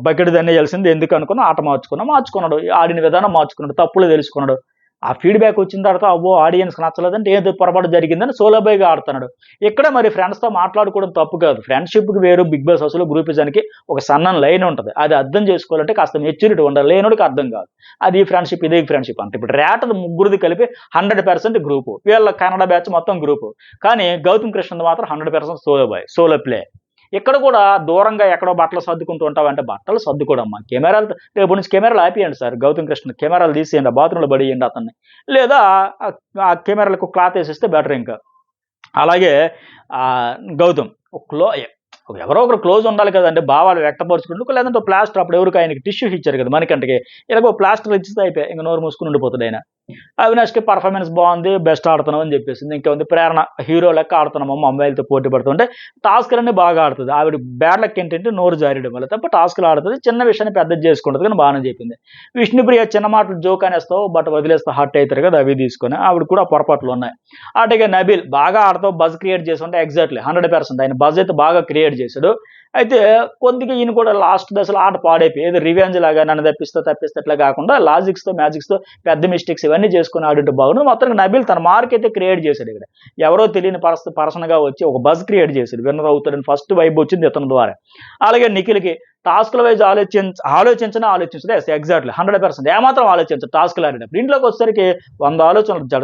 Speaker 1: బకెట్ దన్నే తెలిసింది, ఎందుకు అనుకున్నా ఆట మార్చుకున్నాడు, ఆడిన విధానం మార్చుకున్నాడు, తప్పులు తెలుసుకున్నాడు. ఆ ఫీడ్బ్యాక్ వచ్చిన తర్వాత అవ్వో ఆడియన్స్కి నచ్చలేదంటే ఏదో పొరపాటు జరిగిందని సోలోబైగా ఆడుతున్నాడు. ఇక్కడ మరి ఫ్రెండ్స్తో మాట్లాడుకోవడం తప్పు కాదు, ఫ్రెండ్షిప్కి వేరు బిగ్ బాస్ అసలు గ్రూపిజానికి ఒక సన్నన్ లైన్ ఉంటుంది, అది అర్థం చేసుకోవాలంటే కాస్త మెచ్యూరిటీ ఉండాలి, లేనోడికి అర్థం కాదు. అది ఫ్రెండ్షిప్ ఇదే ఫ్రెండ్షిప్ అంటే ఇప్పుడు రేటది ముగ్గురిది కలిపి 100% గ్రూపు, వీళ్ళ కన్నడ బ్యాచ్ మొత్తం గ్రూపు, కానీ గౌతమ్ కృష్ణది మాత్రం 100% సోలో ప్లే. ఇక్కడ కూడా దూరంగా ఎక్కడో బట్టలు సర్దుకుంటూ ఉంటావంటే బట్టలు సర్దుకోవడమ్మా, కెమెరాలు రేపు నుంచి కెమెరాలు ఆపేయండి సార్, గౌతమ్ కృష్ణ కెమెరాలు తీసేయండి, బాత్రూంలో పడేయండి అతన్ని, లేదా ఆ కెమెరాలకు క్లాత్ వేసిస్తే బెటర్. ఇంకా అలాగే గౌతమ్ ఎవరో ఒకరు క్లోజ్ ఉండాలి కదండి, భావాలు వ్యక్తపరుచుకుంటూ, లేదంటే ప్లాస్టర్ అప్పుడు ఎవరికి ఆయనకి టిష్యూ ఇచ్చారు కదా మణికంఠకి, ఇలాగో ప్లాస్టర్ ఇచ్చితే అయిపోయి ఇంకా నోరు మూసుకుని ఉండిపోతుంది ఆయన. అవినాష్‌కి పర్ఫార్మెన్స్ బావుంది. బెస్ట్ ఆడుతున్నావు అని జెప్పేసింది. ఇంకేముంది ప్రేరణ హీరో లెక్క ఆడుతున్నామమ్మ అమ్మాయిలతో పోటీ పడుతుంటే టాస్క్‌లన్నీ బాగా ఆడుతది. ఆవిడ బ్యాడ్ లక్ ఏంటంటే నోరు జారేయడం వల్ల తప్ప టాస్క్‌లు ఆడుతది. చిన్న విషయాన్ని పెద్దది జేసుకుంటది కానీ బానే జెప్పింది. విష్ణుప్రియ చిన్న మాటలు జోక్ అనేస్తావు బట్ వదిలేస్తే హర్ట్ అయితారు కదా! అవి తీసుకొని ఆవిడ కూడా పొరపాట్లున్నాయి. అటుగా నబీల్ బాగా ఆడతావు బజ్ క్రియేట్ చేసుంటే ఎగ్జాక్ట్‌లీ 100% ఆయన బజ్ అయితే బాగా క్రియేట్ చేసాడు. అయితే కొద్దిగా ఈయన కూడా లాస్ట్ దశలో ఆట పాడైపోయి ఏదో రివెంజ్ లాగా నన్ను తప్పిస్తే ఇట్లా కాకుండా లాజిక్స్‌తో, మ్యాజిక్స్‌తో పెద్ద మిస్టేక్స్ ఇవన్నీ చేసుకొని ఆడుంటే బాగుండు. మొత్తానికి నబీల్ తన మార్క్ అయితే క్రియేట్ చేశాడు ఇక్కడ. ఎవరో తెలియని పర్సన్‌గా వచ్చి ఒక బజ్ క్రియేట్ చేసాడు. విన్నర్ అవుతాడని ఫస్ట్ వైబ్ వచ్చింది ఇతని ద్వారా. అలాగే నిఖిల్‌కి టాస్క్‌ల వైస్ ఆలోచించడు. యెస్ ఎగ్జాక్ట్‌లీ 100% ఏమాత్రం ఆలోచించడు టాస్క్‌లు ఆడేటప్పుడు. ఇంట్లోకి వచ్చేసరికి 100 ఆలోచనలు జడ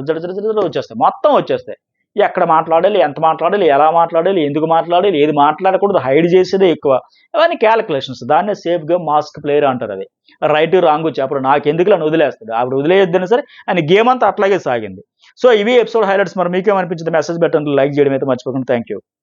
Speaker 1: వచ్చేస్తాయి. మొత్తం వచ్చేస్తాయి. ఎక్కడ మాట్లాడాలి? ఎంత మాట్లాడాలి? ఎలా మాట్లాడాలి? ఎందుకు మాట్లాడాలి? ఏది మాట్లాడకూడదు? హైడ్ చేసేదే ఎక్కువ. ఇవన్నీ కాలిక్యులేషన్స్. దాన్నే సేఫ్ గేమ్ మాస్క్ ప్లేయర్ అంటారది. రైటు, రాంగు చెప్పడు. నాకెందుకులే అని వదిలేస్తాడు. ఆవిడ వదిలేయొద్దన్నా సరే ఆయన గేమ్ అంతా అట్లాగే సాగింది. సో, ఇవి ఎపిసోడ్ హైలైట్స్. మరి మీకేమనిపించింది? మెసేజ్ పెట్టండి. లైక్ చేయడం అయితే మర్చిపోకండి. Thank you.